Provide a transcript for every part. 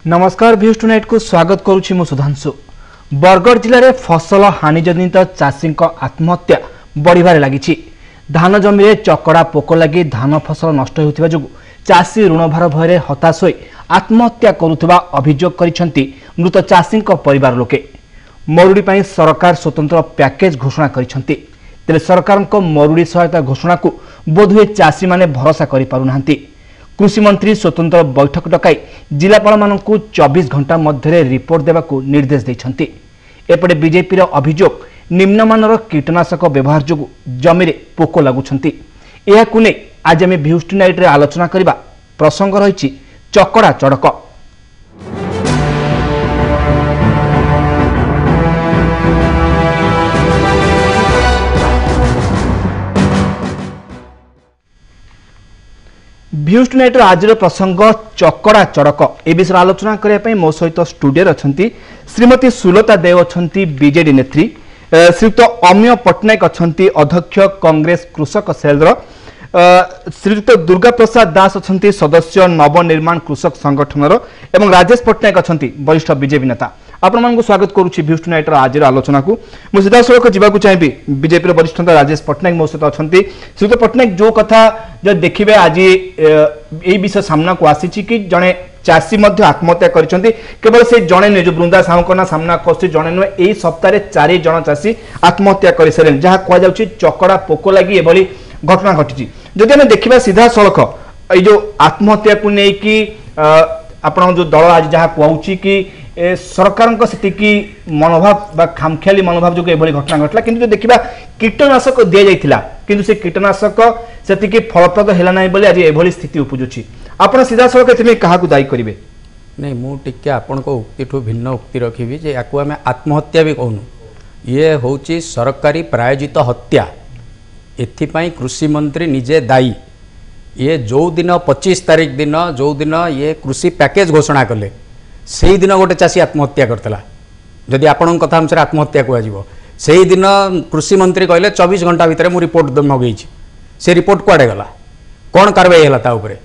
नमस्कार भ्यूज टुनाइट को स्वागत करुछि मु सुधांशु। बरगढ़ जिले में फसल हानिजनित चाषी आत्महत्या बढ़िबार लागिछि। धान जमी में चकड़ा पोक लगी धान फसल नष्ट होउथिबा जोगु चाषी ऋणभार भय हताश होई आत्महत्या करुथिबा अभियोग करिसेंति मृत चाषी परिवार लोके। मरुड़ी पई सरकार स्वतंत्र पैकेज घोषणा करिसेंति। तेरे सरकार मरुड़ी सहायता घोषणा को बोधुए चाषी माने भरोसा करि पारु नाहंती। कृषि मंत्री स्वतंत्र बैठक डकाई जिलापाल मानकु 24 घंटा मध्य रिपोर्ट देवाकू निर्देश देइछंती। एपटे बीजेपी अभियोग निम्नमानर कीटनाशक व्यवहार जोगु जमी में पोक लगुछंती। एहाकू नै आज आमे भ्यूज टुनाइट रे आलोचना करिबा प्रसंग रहिछि चकड़ा चड़क। भ्यूज टुनाइट आज प्रसंग चकड़ा चड़क। ए विषय आलोचना करने मो सहित स्टूडियो अच्छा श्रीमती सुलता देव अच्छा बीजेडी नेत्री, श्रीयुक्त अम्य पट्टनायक अच्छा अध्यक्ष कांग्रेस कृषक सेल, श्रीयुक्त दुर्गा प्रसाद दास अच्छा सदस्य नवनिर्माण कृषक संगठन एवं राजेश पट्टनायक अच्छा वरिष्ठ बीजेपी नेता। आपण मानक स्वागत करुच्ची भ्यूज टुनाइट आज आलोचना को। मुझे सीधासख जावाक चाहिए बीजेपी वरिष्ठ नेता राजेश पट्टनायक मो सहित अच्छा। श्रीयुक्त पट्टनायक जो कथा जो देखिए आज ये विषय सामना को आसी कि जड़े चाषी आत्महत्या करछंती। केवल से जड़े नुहे जो बृंदा साहू सामना कर जड़े नुहे यही सप्ताह 4 जन चाषी आत्महत्या कर सारे जहाँ कहुच्छी चकड़ा पोक लगी एभली घटना घटी। जदि आम देखा सीधा सड़क ये जो आत्महत्या को लेकिन आपण जो दल आज जहाँ कहूँ कि सरकार से मनोभाव खामखियाली मनोभाव जो एभली घटना घटला, किंतु जो देखा कीटनाशक दि जाइथिला किंतु से कीटनाशक से फलप्रद है ना बोली आज एभली स्थिति उपजुची। आपण सीधा सड़क एथि क्या दायी करेंगे? नहीं मुझे आपण उक्ति ठू भिन्न उक्ति रखी जे या आम आत्महत्या भी कहूँ। ये हूँ सरकारी प्रायोजित हत्या। एथिपाई कृषि मंत्री निजे दायी। ये जो दिन 25 तारीख दिन जो दिन ये कृषि पैकेज घोषणा कले से दिन गोटे चाषी आत्महत्या करता। जदि आपण कथा अनुसार आत्महत्या कह से दिन कृषि मंत्री कहले 24 घंटा भितर मु रिपोर्ट मगई से रिपोर्ट कुआडे गला कौन कार्रवाई है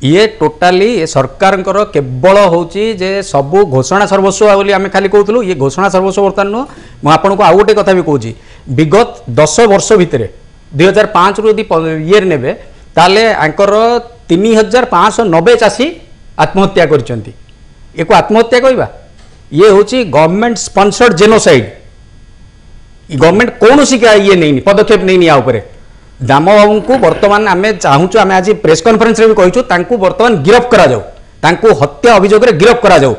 ये टोटाली ये सरकार केवल होची जे सबू घोषणा सर्वस्व बोली आम खाली कहूँ। ये घोषणा सर्वस्व बर्तमान नुह मुझे आपको आउ गोटे कथा भी कहूँ। विगत 10 वर्ष भितर 2005 रु यदि ये ने ताले आंकर 3590 चाषी आत्महत्या करछंती। एक आत्महत्या कहवा ये हूँ गवर्नमेंट स्पॉन्सर्ड जेनोसाइड। गवर्नमेंट कौन सी ये नहीं पदक्षेप नहीं या दाम बाबू को बर्तमान आम चाहूँ आम आज प्रेस कॉन्फ्रेंस भी कहूँ बर्तमान गिरफ करा जाऊ, तांको हत्या अभियोग गिरफ करा जाऊ।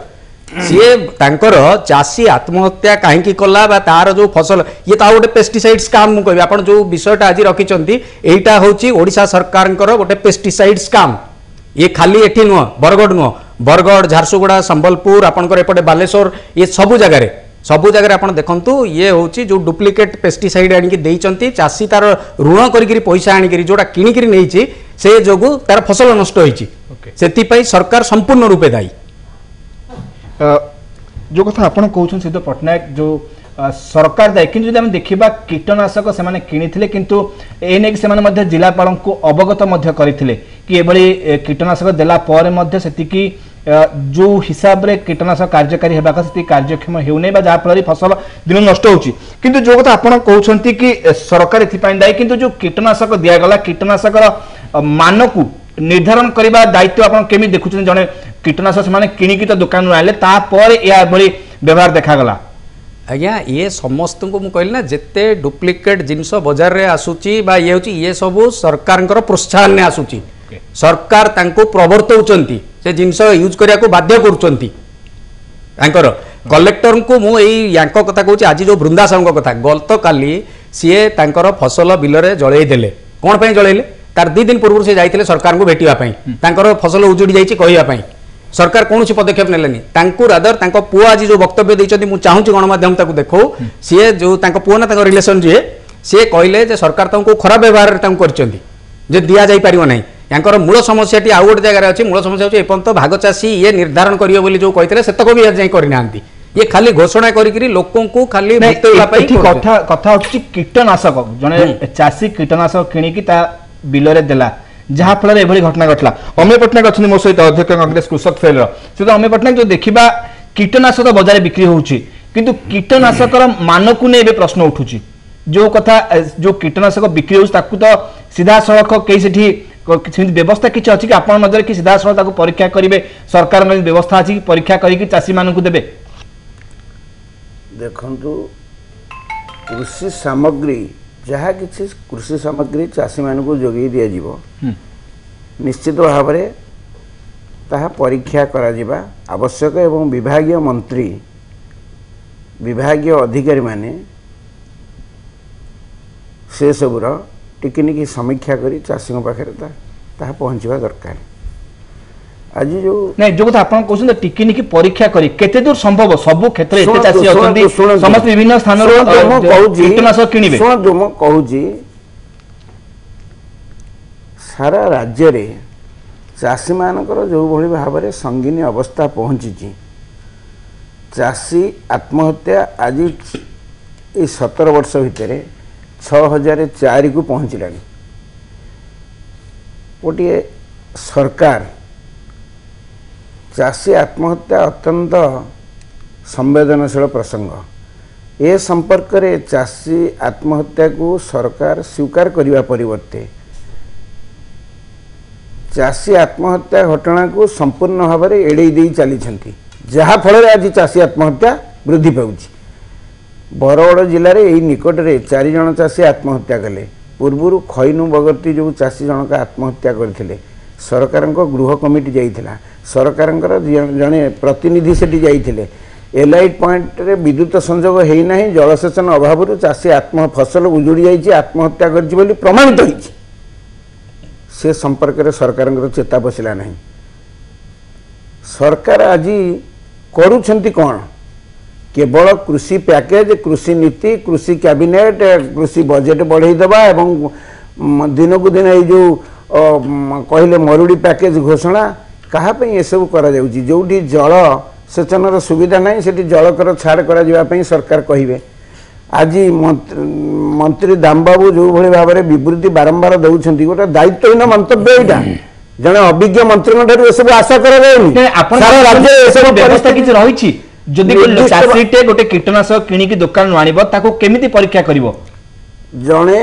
सी तांकर चाषी आत्महत्या कहीं कला तार जो फसल ये तो गोटे पेस्टिसाइड स्काम मुझे कह आप जो विषयटा आज रखिंट यहीटा हूँ ओडिशा सरकार गोटे पेस्टिसाइड स्काम। ये खाली एठी नुह बरगढ़ नुह बरगढ़ झारसुगुड़ा संबलपुर आपंकर एपटे बालेश्वर ये सबू जगह आप देखु ये हूँ जो डुप्लिकेट पेस्टिसाइड आनिकी देइचंती चाषी तार ऋण करी पैसा आनिकी जोड़ा किणिक नहीं से जोगु तार फसल नष्ट होइछि। सेति सरकार संपूर्ण रूपे दायी। जो कथा आपन कहउछन सिद्ध पटनायक जो सरकार दायी, किंतु जदि हम देखिबा कीटनाशक से माने किनिथिले किंतु एने कि से माने मध्य जिलापाल को अवगत मध्य करिथिले कि एबली कीटनाशक देला पर मध्य सेतिकी जो हिसाब रे कीटनाशक कार्यकारी हेबा से कार्यक्षम हेउनै बा जा फल फसल दिन नष्ट होउची। किंतु जो कथा आपन कहउछंती कि सरकार एथिपाई दायी, किंतु जो कीटनाशक दिया गला कीटनाशक मान को निर्धारण करबा दायित्व आपन केमि देखुछन? जने कीटनाशक माने किनिकी तो दुकान आइले तापर या एबली व्यवहार देखा गला। आज्ञा ये समस्त को मुझे कहली ना जिते डुप्लिकेट जिनस बजार रे आसुची बा ये होची ये सब सरकार प्रोत्साहन ने आसुची। सरकार तांको प्रवर्तौचंती से जिनस यूज करिया को बाध्य करूचंती। तांकर कलेक्टर को मु एई यांको कथा कहूची आज जो बृंदा साहू कथा गत काली सीए तांकर फसल बिल रे जळेई देले। कोन पई जळेइले? तार 2 दिन पूर्व से जाइथिले सरकार को भेटिया पई तांकर फसल उजुड़ी जाइछि कहिया पई सरकार कौन पदक्षेप नेलेनी। तांको रादर तांको पुआ आज जो वक्तव्य देइछथि मु चाहूँ गणमाध्यम ताको देखो सी जो तांको पुआ ना तांको रिलेशन जे सी कहले जे सरकार तांको खराब व्यवहार तांको करचंती जे दिया जाई परिवो नाही। यांकर मूल समस्याटी आउ गोटे जगह अच्छी मूल समस्या होची एपंत भाग चाषी ये निर्धारण करियो बोली जो कहथिले सेतक भी आज जाई करिनांती। ये खाली घोषणा करी लोकों को खाली कथा कथा कीटनाशक जने चाषी कीटनाशक किणिकी ता बिल रे देला जहाँफल एभली घटना घटला अमीय पट्टनायक अच्छा मो सहित अध्यक्ष कांग्रेस कृषक फेल से अमीय पट्टनायक जो देखा कीटनाशक बजार बिक्री होउछि किंतु कीटनाशकर मान को नहीं प्रश्न उठुछि जो कथा जो कीटनाशक बिक्री होउछि ताकू तो सीधा सड़क कई सेठी व्यवस्था किसी अच्छी कि आप नजर कि सीधा सड़क परीक्षा करेंगे सरकार व्यवस्था अच्छी परीक्षा करके चाषी मानक देवे देखंतु कृषि सामग्री जहाँ किसी कृषि सामग्री चाषी मानक जोगे दि जाव निश्चित भाव में ताहा परीक्षा करा जिबा आवश्यक एवं विभागीय मंत्री विभागीय अधिकारी माने से सबुर टिकिनिकी समीक्षा करी चाषी पाखे ताहा पहुँचवा दरकार आज जो नहीं जो कथा आपन कहउछन टिकिनिकी परीक्षा करी केते दूर संभव सब क्षेत्र एते चाषी अछंती समस्त विभिन्न स्थान रो कीटनाशक किनिबे सुन जो म कहूजी सारा राज्य रे चाषी मानकर जो भली भाव में संगीन अवस्था पहुँची चाषी आत्महत्या आज ये 17 वर्ष भितर 6004 को पहुँचला गोटे सरकार चाषी आत्महत्या अत्यंत संवेदनशील प्रसंग ए संपर्क रे चाषी आत्महत्या को सरकार स्वीकार करने परिवर्ते चाषी आत्महत्या घटना को संपूर्ण भाव में एड़े दे चली जहाँ फल आज चाषी आत्महत्या वृद्धि पाँच बरगड़ जिले में निकट में 4 जन चाषी आत्महत्या कले पूर्व खैनु बगर्ती जो चाषी जनक आत्महत्या करते सरकार गृह कमिटी जाइथिला सरकार जड़े प्रतिनिधि सेठी जाइथिले एलाइट पॉइंट रे विद्युत संजोग होना जलसेचन अभाव चाषी फसल उजुड़ी जाइए आत्महत्या कर प्रमाणित होइछि से संपर्क में सरकार चेता बसला नहीं सरकार आज करुछंती कौन केवल कृषि पैकेज कृषि नीति कृषि कैबिनेट कृषि बजेट बढ़ईदेवा एवं दिन को दिन जो कहले मरुड़ी पैकेज घोषणा कहापी ये सब करा जाउची जोठी जल सेचन सुविधा नहीं से जलकर छाड़ करा सरकार कहिबे आज मंत्री दामबाबू जो भली भाव में विवृत्ति बारंबार दौरान गोटे दायित्वहीन मंतव्य यहाँ जड़े अभिज्ञ मंत्री सब आशा रही चाषीटे गोटे कीटनाशक किणिकी दुकान आनिबो केमिति परीक्षा करिवो जड़े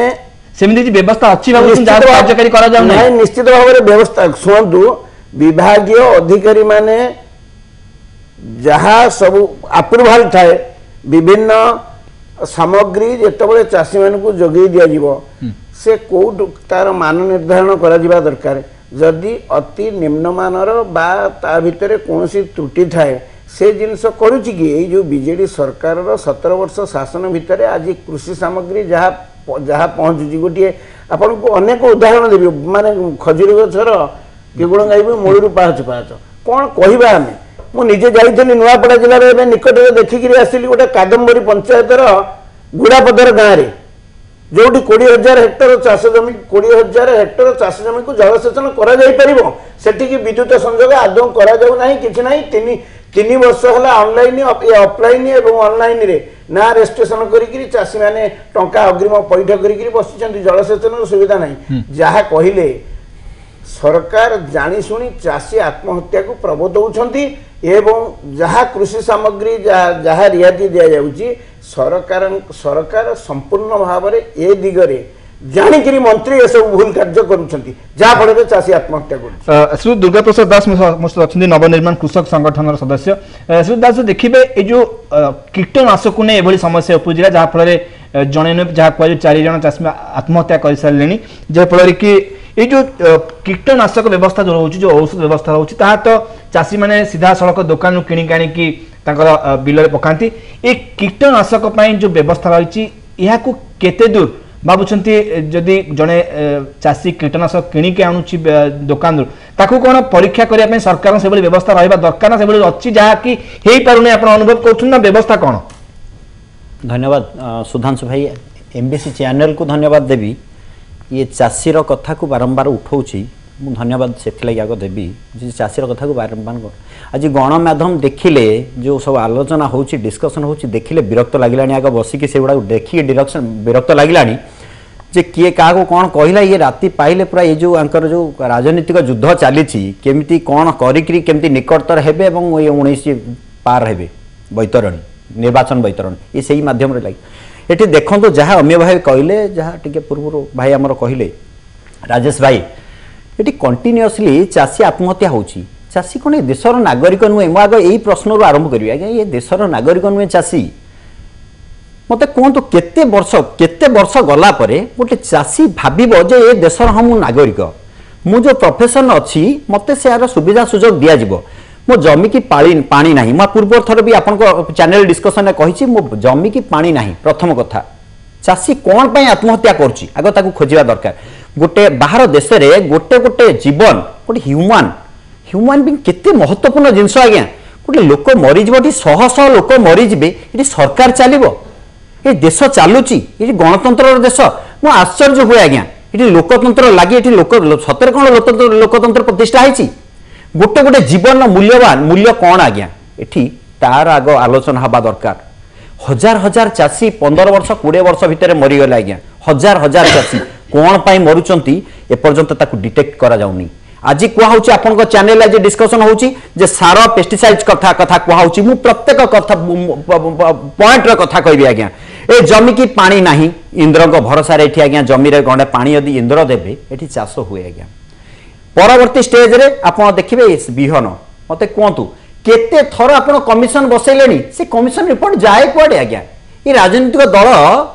सेमिति व्यवस्था अच्छी कार्यकारी करा जाउ नै निश्चित भाव में व्यवस्था शुणु विभागीय अधिकारी माने जहाँ सब अप्रूवाल थाए विभिन्न सामग्री जिते चाषी मानक जोगे दिज्व से कौट तार मान निर्धारण करा दरकार जदि अति निम्नमानर बा ता भितर कौन त्रुटि थाए से जिनस करुच्ची कि ये जो बीजेडी सरकार 17 वर्ष शासन भितर आज कृषि सामग्री जहाँ जहाँ पहुँचुची गोटे आपन को अनेक उदाहरण देवी माने खजुरी गछर केगुण गाइबे मूलू पाहच पाहच कौन कहवा आम मुझे जाइली नुआपड़ा जिले में निकट में देखिकी आसली गोटे कादम्बरी पंचायतर गुड़ापदर गाँव में जो 20,000 हेक्टर चाष जमी 20,000 हेक्टर चाष जमी को जलसेचन कर विद्युत संजोग आदौ कर तीन वर्ष है ऑनलाइन ऑफलाइन एवं ऑनलाइन रे ना रजिस्ट्रेशन करी चाषी मैंने टंका अग्रिम पैठ करी बसी जलसेचन सुविधा नहीं जहाँ कहले सरकार जाशुणी चाषी आत्महत्या को प्रबोधौछंती एवं जहाँ कृषि सामग्री जहाँ रियायती दि जाउची सरकार संपूर्ण भाव में ए दिगरे जानिकरी मंत्री ये सब भूल कार्य करुछंती जहाँ फल चाषी आत्महत्या कर श्री दुर्गा प्रसाद दास अच्छा नवनिर्माण कृषक संगठन सदस्य श्री दास देखिए ये जो कीटनाशक को नहीं समस्या उपजिला जहाँ फल जड़े जहाँ कह 4 जन चाषी आत्महत्या कर सारे जहाँफल कि ये जो कीटनाशक व्यवस्था जो रोचे जो औषध व्यवस्था रोचे ताहा तो चाषी मैंने सीधा सड़क दुकान किणिक आनिकी बिल पकाती ये कीटनाशक जो व्यवस्था रही यहाँ को केते दूर भावुंट जदि जड़े चाषी कीटनाशक किणिक आणुची दुकान ताकू कौन परीक्षा करने सरकार से व्यवस्था रहा दरकार से अच्छी जहाँकि हो पारे आप अनुभव कर व्यवस्था कौन धन्यवाद सुधांशु भाई एमबीसी चैनल को धन्यवाद देवी ये चाषीर कथा को बारंबार उठाऊँच मुझे धन्यवाद से आग देवी चाषीर कथा को बारंबार आज गणमाध्यम देखिले जो सब आलोचना होडिस्कसन हो देखिले विरक्त लगे आग बसिकी से गुड़ा देखिए डिरेक्शन विरक्त लगे जे किए क्या कौन कहला ये राति पाइले पूरा ये जो आंकर जो राजनीतिक युद्ध चली केमिति कौन करी केमिति निकटतर हेबे एवं 19 पार हेबे बैतरणी निर्वाचन बैतरणी ये सही माध्यम रे लगी एठी देखंतो जहाँ अम्य भाई कहले जहाँ टिके पूर्व भाई आमर कहले राजेश भाई ये कंटिन्यूअसली चाषी आत्महत्या होची चाषी कौन देशर नागरिक नुहे मु आगे यही प्रश्न आरंभ करी आज्ञा ये देशर नागरिक नुहे चाषी मत कहतु केते वर्ष गला परे गोटे चाषी भाविब जे ये देशर हाँ मु नागरिक मु जो प्रोफेशन अच्छी मते से यार सुविधा सुजोग दिया जिवो मो जमी की पानी नाही मैं पूर्व थर भी आपन चैनल डिस्कशन में कही मो जमी की पानी नाही प्रथम कथा चाषी कौन पाई आत्महत्या करछि आगो ताकू खोजिबा दरकार गोटे बाहर देश रे गोटे गोटे जीवन गोटे ह्यूमन बीइंग केते महत्वपूर्ण जिंस आज्ञा गोटे लोक मरीजी शह शह लोक मरीजी ये सरकार चलो ये देश चलुची ये गणतंत्र देश मु आश्चर्य हुए आज्ञा ये लोकतंत्र लगे ये लोक सतर कौन लोकतंत्र प्रतिष्ठा है गोटे गोटे जीवन मूल्यवान मूल्य कौन आज्ञा ये तार आग आलोचना हवा दरकार हजार हजार चाषी 15 वर्ष 20 वर्ष भितर मरीगले आज्ञा हजार हजार चाषी कौन पाई मरुचंती एपर्यंत ताकू डिटेक्ट करा जाउनी आज कहूँ आपन चैनल आज डिस्कसन होची जे सार पेस्टिसाइड कथा कथा कहूँ मु प्रत्येक कथा पॉइंट र कथा कहबी आज्ञा ए जमी की पानी नाही इंद्र को भरोसा रे आज्ञा जमी रे गंडे पानी यदि इंद्र देबे एठी चाष हुए आज्ञा परवर्ती स्टेज रे आपन देखिबे बिहन मते कहतु केते थर आपन कमिशन बसैलेनी से कमिशन रिपोर्ट जाए कुआडे आज्ञा ये राजनीतिक दल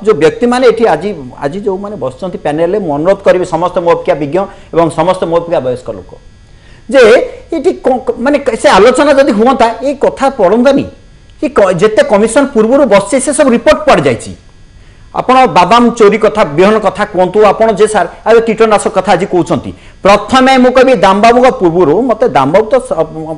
जो व्यक्ति माने एठी आज आज जो माने बसचंती पैनल रे अनुरोध करिवे समस्त मोपकिया विज्ञ एवं समस्त मोपकिया वयस्क लोक जे एठी माने से आलोचना जदि हुंता ए कथा पड़ंदानी कि जेते कमिशन पूर्व बसছে से सब रिपोर्ट पड़ जाइछि आपण बादाम चोरी कथा बिहन कथा कहतु आपण जे सार आ कीटनाशक कथा आज कहउछंती प्रथमे मु कबी दामबाबू को पूर्व मते दामबाबू तो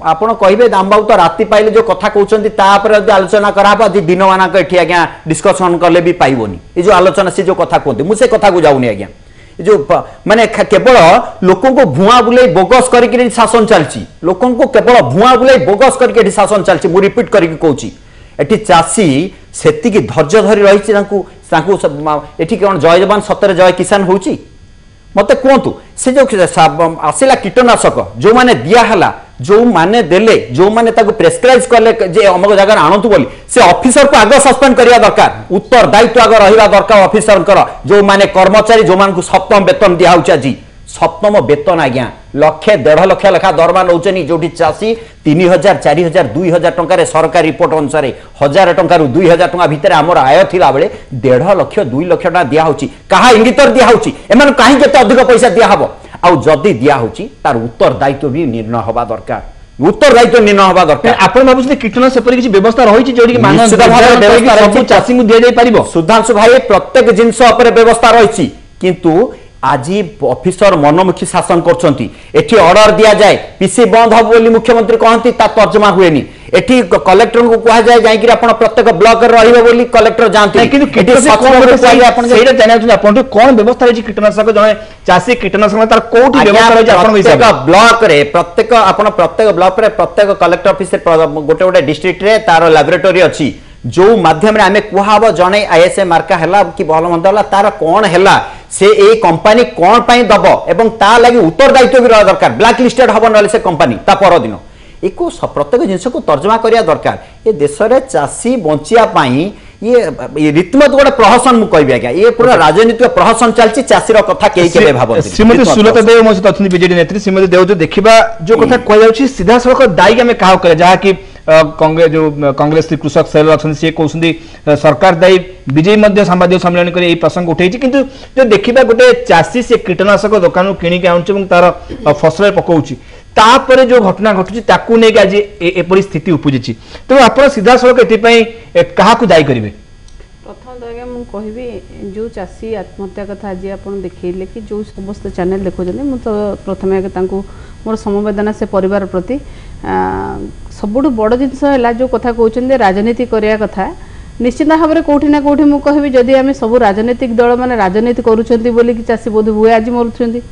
आपण कहिबे दामबाबू तो राति पाइले जो कथा कहउछंती ता पर आलोचना कराबा जे दिन मानक एठी आज्ञा डिस्कशन करले भी पाइबोनी ए जो आलोचना से जो कथा कहते मु से कथा को जाउनी आज्ञा जो माने केवल लोकों को भुआ बुले बोगस करके शासन चलची लोकों को केवल भुआ बुले बोगस करके शासन चलची मु रिपीट करके कहूची एठी चाषी सेति की धैर्य धरी रही एठी कौन जय जवान सतरे जय किसान होची मते कहतु से जो आसिला कीटनाशक जो माने दिया हला जो माने देले जो माने ताको प्रेस्क्राइब करले जे अमक जगह आणतु बोली से ऑफिसर को आगे सस्पेंड करिया दरकार उत्तर दायित्व आगे रहिबा दरकार ऑफिसर कर जो माने कर्मचारी जो मान को सप्तम वेतन दिया होचा जी सप्तम वेतन आज्ञा 1.5 लाख लेखा दरमा नौचनी जोटी चाषी 3000 4000 2000 टंका रे सरकारी रिपोर्ट अनुसार 1000 टंका रु 2000 टंका भितर हमर आय थिला बेले 1.5 लाख 2 लाख टंका दिया होची कहा इंगितर दिया होची एमन काहे केते अधिक पैसा दिया हबो आ जदी दिया होची तार उत्तर दायित्व भी निर्णय हवा दरकार उत्तर दायित्व निर्णय हवा दरकार आपण भाबुछे कीटनाशक सेपरि किछि व्यवस्था रहिछि जोडी कि मानव व्यवस्था सब चाषी मु दिया जाय परिबो सुधांशु भाई प्रत्येक जिंस ऊपर व्यवस्था रहिछि किंतु आज ऑफिसर मनमुखी शासन करछंती ऑर्डर दिया जाए पीसी बंद हो बोली मुख्यमंत्री कहती तर्जमा हुए एठी कलेक्टर को कहा जाए जाई कि आपण प्रत्येक ब्लॉक रे रहिबो बोली कलेक्टर जानते किंतु कौन व्यवस्था रही कीटनाशक जने चाषी कीटनाशक तार कोठी व्यवस्था रही आपण प्रत्येक ब्लॉक रे प्रत्येक आपण प्रत्येक ब्लॉक रे प्रत्येक कलेक्टर ऑफिस गोटे गोटे डिस्ट्रिक्ट रे तार लैबोरेटरी अछि जो माध्यम रे आमे कुहाब जने आईएसए मार्का हला कि भल मंद हला तार कोन हला से ए कंपनी कोन पई दबो एवं ता लागि उत्तर दायित्व भी रहा दरकार ब्लैक लिस्टेड हबो नले से कंपनी ता पर दिन एको प्रत्येक जिंस को तर्जमा करिया दरकार ए देश रे चासी बंचिया पई ये रीतिमत गोटे प्रहसन मु कहबी आज्ञा ये पूरा राजनीतिक प्रहसन चलची चासी रो कथा केई केबे भाबो श्रीमती सुलता देव मो सहित अछन बीजेडी नेत्री श्रीमती देव जो देखिबा जो कथा कहै जाउची सीधा सड़क दायी आमे काहो करे जहा कि कांग्रेस कृषक सेल अच्छे सी कहते सरकार दायी विजय मध्य सांबादिक सम्मेलन कर प्रसंग उठे किंतु जो देखा गोटे चाषी से कीटनाशक दुकान किणिक आनुचे तार फसल पकाउची तापर जो घटना घटुची ताकू नहीं आज एपरी स्थिति उपजी तेणु आप सीधा सड़क ये क्या दायी करेंगे प्रथम आज्ञा मुझे कहबी जो चाषी आत्महत्या कथा आज आप देखले कि जो समस्त चैनल देखुं मुझे तो प्रथम आगे मोर समवेदना से परिवार प्रति सबुठ बड़ जिनस है जो कथा कहते राजनीति करने कथा निश्चित भाव में कौटी ना कौटी मुझे कहबी जदि आम सब राजनीतिक दल मैंने राजनीति करुँच चाषी बोध हुए आज मरुँच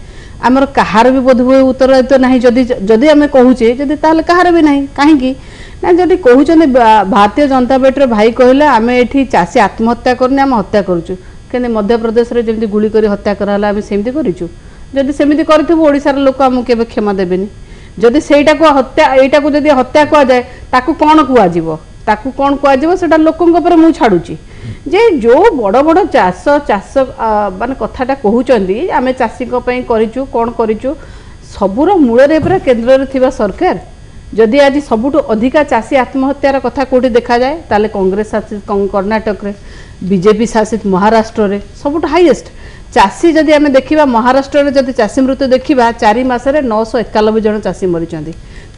आमर कहार भी बोध हुए उत्तरदायित्व ना जदि आम कहूचे जदि कहार भी ना कहीं ना जदि कहते भारतीय जनता पार्टी भाई कहले आम ये चाषी आत्महत्या करने आम हत्या करुचु କେମିତି ମଧ୍ୟପ୍ରଦେଶରେ ଯେମିତି ଗୁଳି କରି ହତ୍ୟା କରାହେଲା ଆମେ ସେମିତି କରିଛୁ? ଯଦି ସେମିତି କରିଥିବୁ ଓଡ଼ିଶାର ଲୋକ ଆମକୁ କେବେ କ୍ଷମା ଦେବେନି। ଯଦି ସେଇଟାକୁ ହତ୍ୟା ଏଇଟାକୁ ଯଦି ହତ୍ୟା କୁହାଯାଏ ତାକୁ କ'ଣ କୁହାଯିବ? ତାକୁ କ'ଣ କୁହାଯିବ ସେଟା ଲୋକଙ୍କ ଉପରେ ମୁଁ ଛାଡ଼ୁଛି। ଯେ ଯେଉଁ ବଡ଼ ବଡ଼ ଚାଷ ମାନେ କଥାଟା କହୁଛନ୍ତି ଆମେ ଚାଷୀଙ୍କ ପାଇଁ କରିଛୁ କ'ଣ କରିଛୁ, ସବୁର ମୂଳରେ ପୁରା କେନ୍ଦ୍ରରେ ଥିବା ସରକାର। ଯଦି ଆଜି ସବୁଠୁ ଅଧିକା ଚାଷୀ ଆତ୍ମହତ୍ୟାର କଥା କେଉଁଠି ଦେଖାଯାଏ ତାହେଲେ କଂଗ୍ରେସ ଶାସିତ କର୍ଣ୍ଣାଟକରେ, ବିଜେପି ଶାସିତ ମହାରାଷ୍ଟ୍ରରେ ସବୁଠୁ ହାଇଏଷ୍ଟ। ଚାଷୀ ଯଦି ଆମେ ଦେଖିବା ମହାରାଷ୍ଟ୍ରରେ ଯଦି ଚାଷୀ ମୃତ୍ୟୁ ଦେଖିବା 4 ମାସରେ 991 ଜଣ ଚାଷୀ ମରିଛନ୍ତି।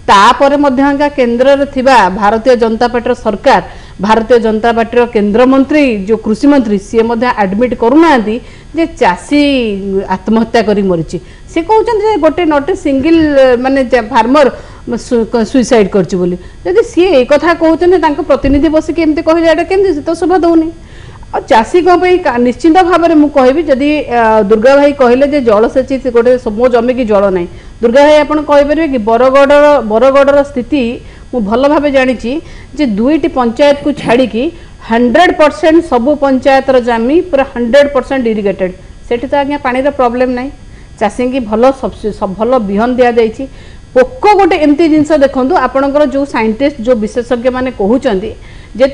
ତାପରେ ମଧ୍ୟ କେନ୍ଦ୍ରରେ ଥିବା ଭାରତୀୟ ଜନତା ପାର୍ଟିର ସରକାର, ଭାରତୀୟ ଜନତା ପାର୍ଟିର କେନ୍ଦ୍ରମନ୍ତ୍ରୀ ଯେଉଁ କୃଷିମନ୍ତ୍ରୀ ସିଏ ମଧ୍ୟ ଆଡମିଟ୍ କରୁନାହାନ୍ତି ଯେ ଚାଷୀ ଆତ୍ମହତ୍ୟା କରି ମରିଛି। ସେ କହୁଛନ୍ତି ଯେ ଗୋଟେ ନଟ୍ ସିଙ୍ଗିଲ୍ ମାନେ ଫାର୍ମର ସୁଇସାଇଡ୍ କରିଛି ବୋଲି। ଯଦି ସିଏ ଏ କଥା କହୁଛନ୍ତି ତାଙ୍କ ପ୍ରତିନିଧି ବସିକି ଏମିତି କହିଲେ ଏଇଟା କେମିତି? ସେ ତ ଶୋଭା ଦେଉନି। ଆଉ ଚାଷୀଙ୍କ ପାଇଁ ନିଶ୍ଚିନ୍ତ ଭାବରେ ମୁଁ କହିବି, ଯଦି ଦୁର୍ଗା ଭାଇ କହିଲେ ଯେ ଜଳସେଚୀ ଗୋଟେ ମୋ ଜମିକି ଜଳ ନାହିଁ, ଦୁର୍ଗା ଭାଇ ଆପଣ କହିପାରିବେ କି ବରଗଡ଼ର ସ୍ଥିତି ମୁଁ ଭଲ ଭାବେ ଜାଣିଛି ଯେ 2ଟି ପଞ୍ଚାୟତକୁ ଛାଡ଼ିକି 100% ସବୁ ପଞ୍ଚାୟତର ଜମି ପୁରା 100% ଇରିଗେଟେଡ୍। ସେଠି ତ ଆଜ୍ଞା ପାଣିର ପ୍ରୋବ୍ଲେମ୍ ନାହିଁ, ଚାଷୀଙ୍କୁ ଭଲ ବିହନ ଦିଆଯାଇଛି। ପୋକ ଗୋଟେ ଏମିତି ଜିନିଷ ଦେଖନ୍ତୁ, ଆପଣଙ୍କର ଯେଉଁ ସାଇଣ୍ଟିଷ୍ଟ ଯେଉଁ ବିଶେଷଜ୍ଞ ମାନେ କହୁଛନ୍ତି ଯେ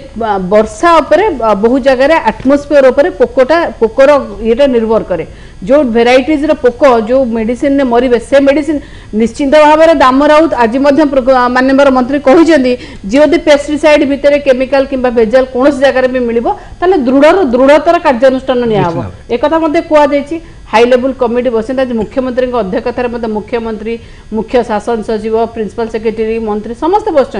ବର୍ଷା ଉପରେ ବହୁ ଜାଗାରେ ଆଟମୋସ୍फିୟର ଉପରେ ପୋକର ଇଏଟା ନିର୍ଭର କରେ। जो भेराइटीज पोक जो मेडिसिन मरबे से मेडिसिन निश्चिंत भाव में दाम राउत आज माननीय मंत्री कहते जी पेस्टिसाइड भितर केमिकल कि भेजाल कौन जगह भी मिल दृढ़तर कार्यानुष्ठान नियाब एक कहुई हाई लेवल कमिटी बसता मुख्यमंत्री अध्यक्षतार मुख्यमंत्री मुख्य शासन सचिव प्रिंसिपल सेक्रेटरी मंत्री समस्त बस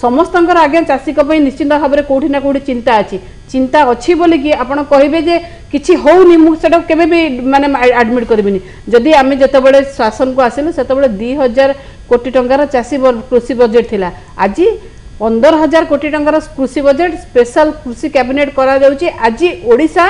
समस्त आज्ञा चाषी निश्चिंत भाव में कौटी ना कौटी चिंता अच्छी चिंता अच्छी बोली कि आप कहे जे किसी होनी मुझे केवे भी माने एडमिट करबिनी जदि आम जिते शासन को आसिलु से 2000 कोटी टंकार चाषी कृषि बजेट थिला आज 15,000 कोटी टंकार कृषि बजेट स्पेशल कृषि कैबिनेट करा जाउची आज ओडिशा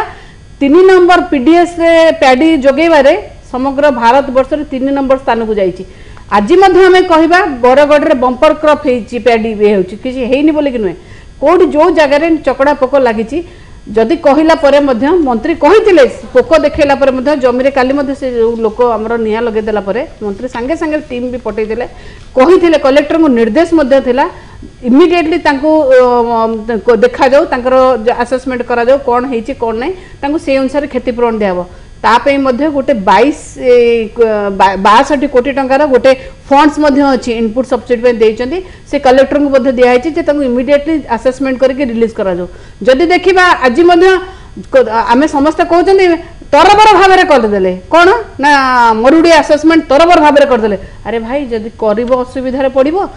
3 नंबर पीडीएस रे पैडी जोगेबारे समग्र भारत वर्ष रे 3 नंबर स्थान को जाइची आज आम कहवा बरगढ़ रे बंपर क्रॉप हेची पैडी बे होची किछि हेइनी बोली कि नुहे कोडी जो जगह चकड़ा पोक लगी जदि कहला परे मध्य मंत्री कही पोक देखला परे मध्य जमी काली से लोक आमर निया लगेदेला परे मंत्री सांगे सांगे टीम भी पठे कही कलेक्टर को निर्देश थिला इमिडिएटली देखा जाऊ आसेसमेंट करा जाऊ कौन है कौन नहीं से अनुसार क्षतिपूरण दिया तापई गोटे 62 कोटी टंकार गोटे फंड्स अच्छी इनपुट सब्सिडी से कलेक्टर को दिखाई इमिडिएटली आसेसमेंट करके रिलीज करा जाऊ जदि देखा आज आम समस्त कहते तरबर भाव में करदे कौन ना मरुड़ी आसेसमेंट तरबर भाव में करदे अरे भाई जदि कर असुविधा पड़ो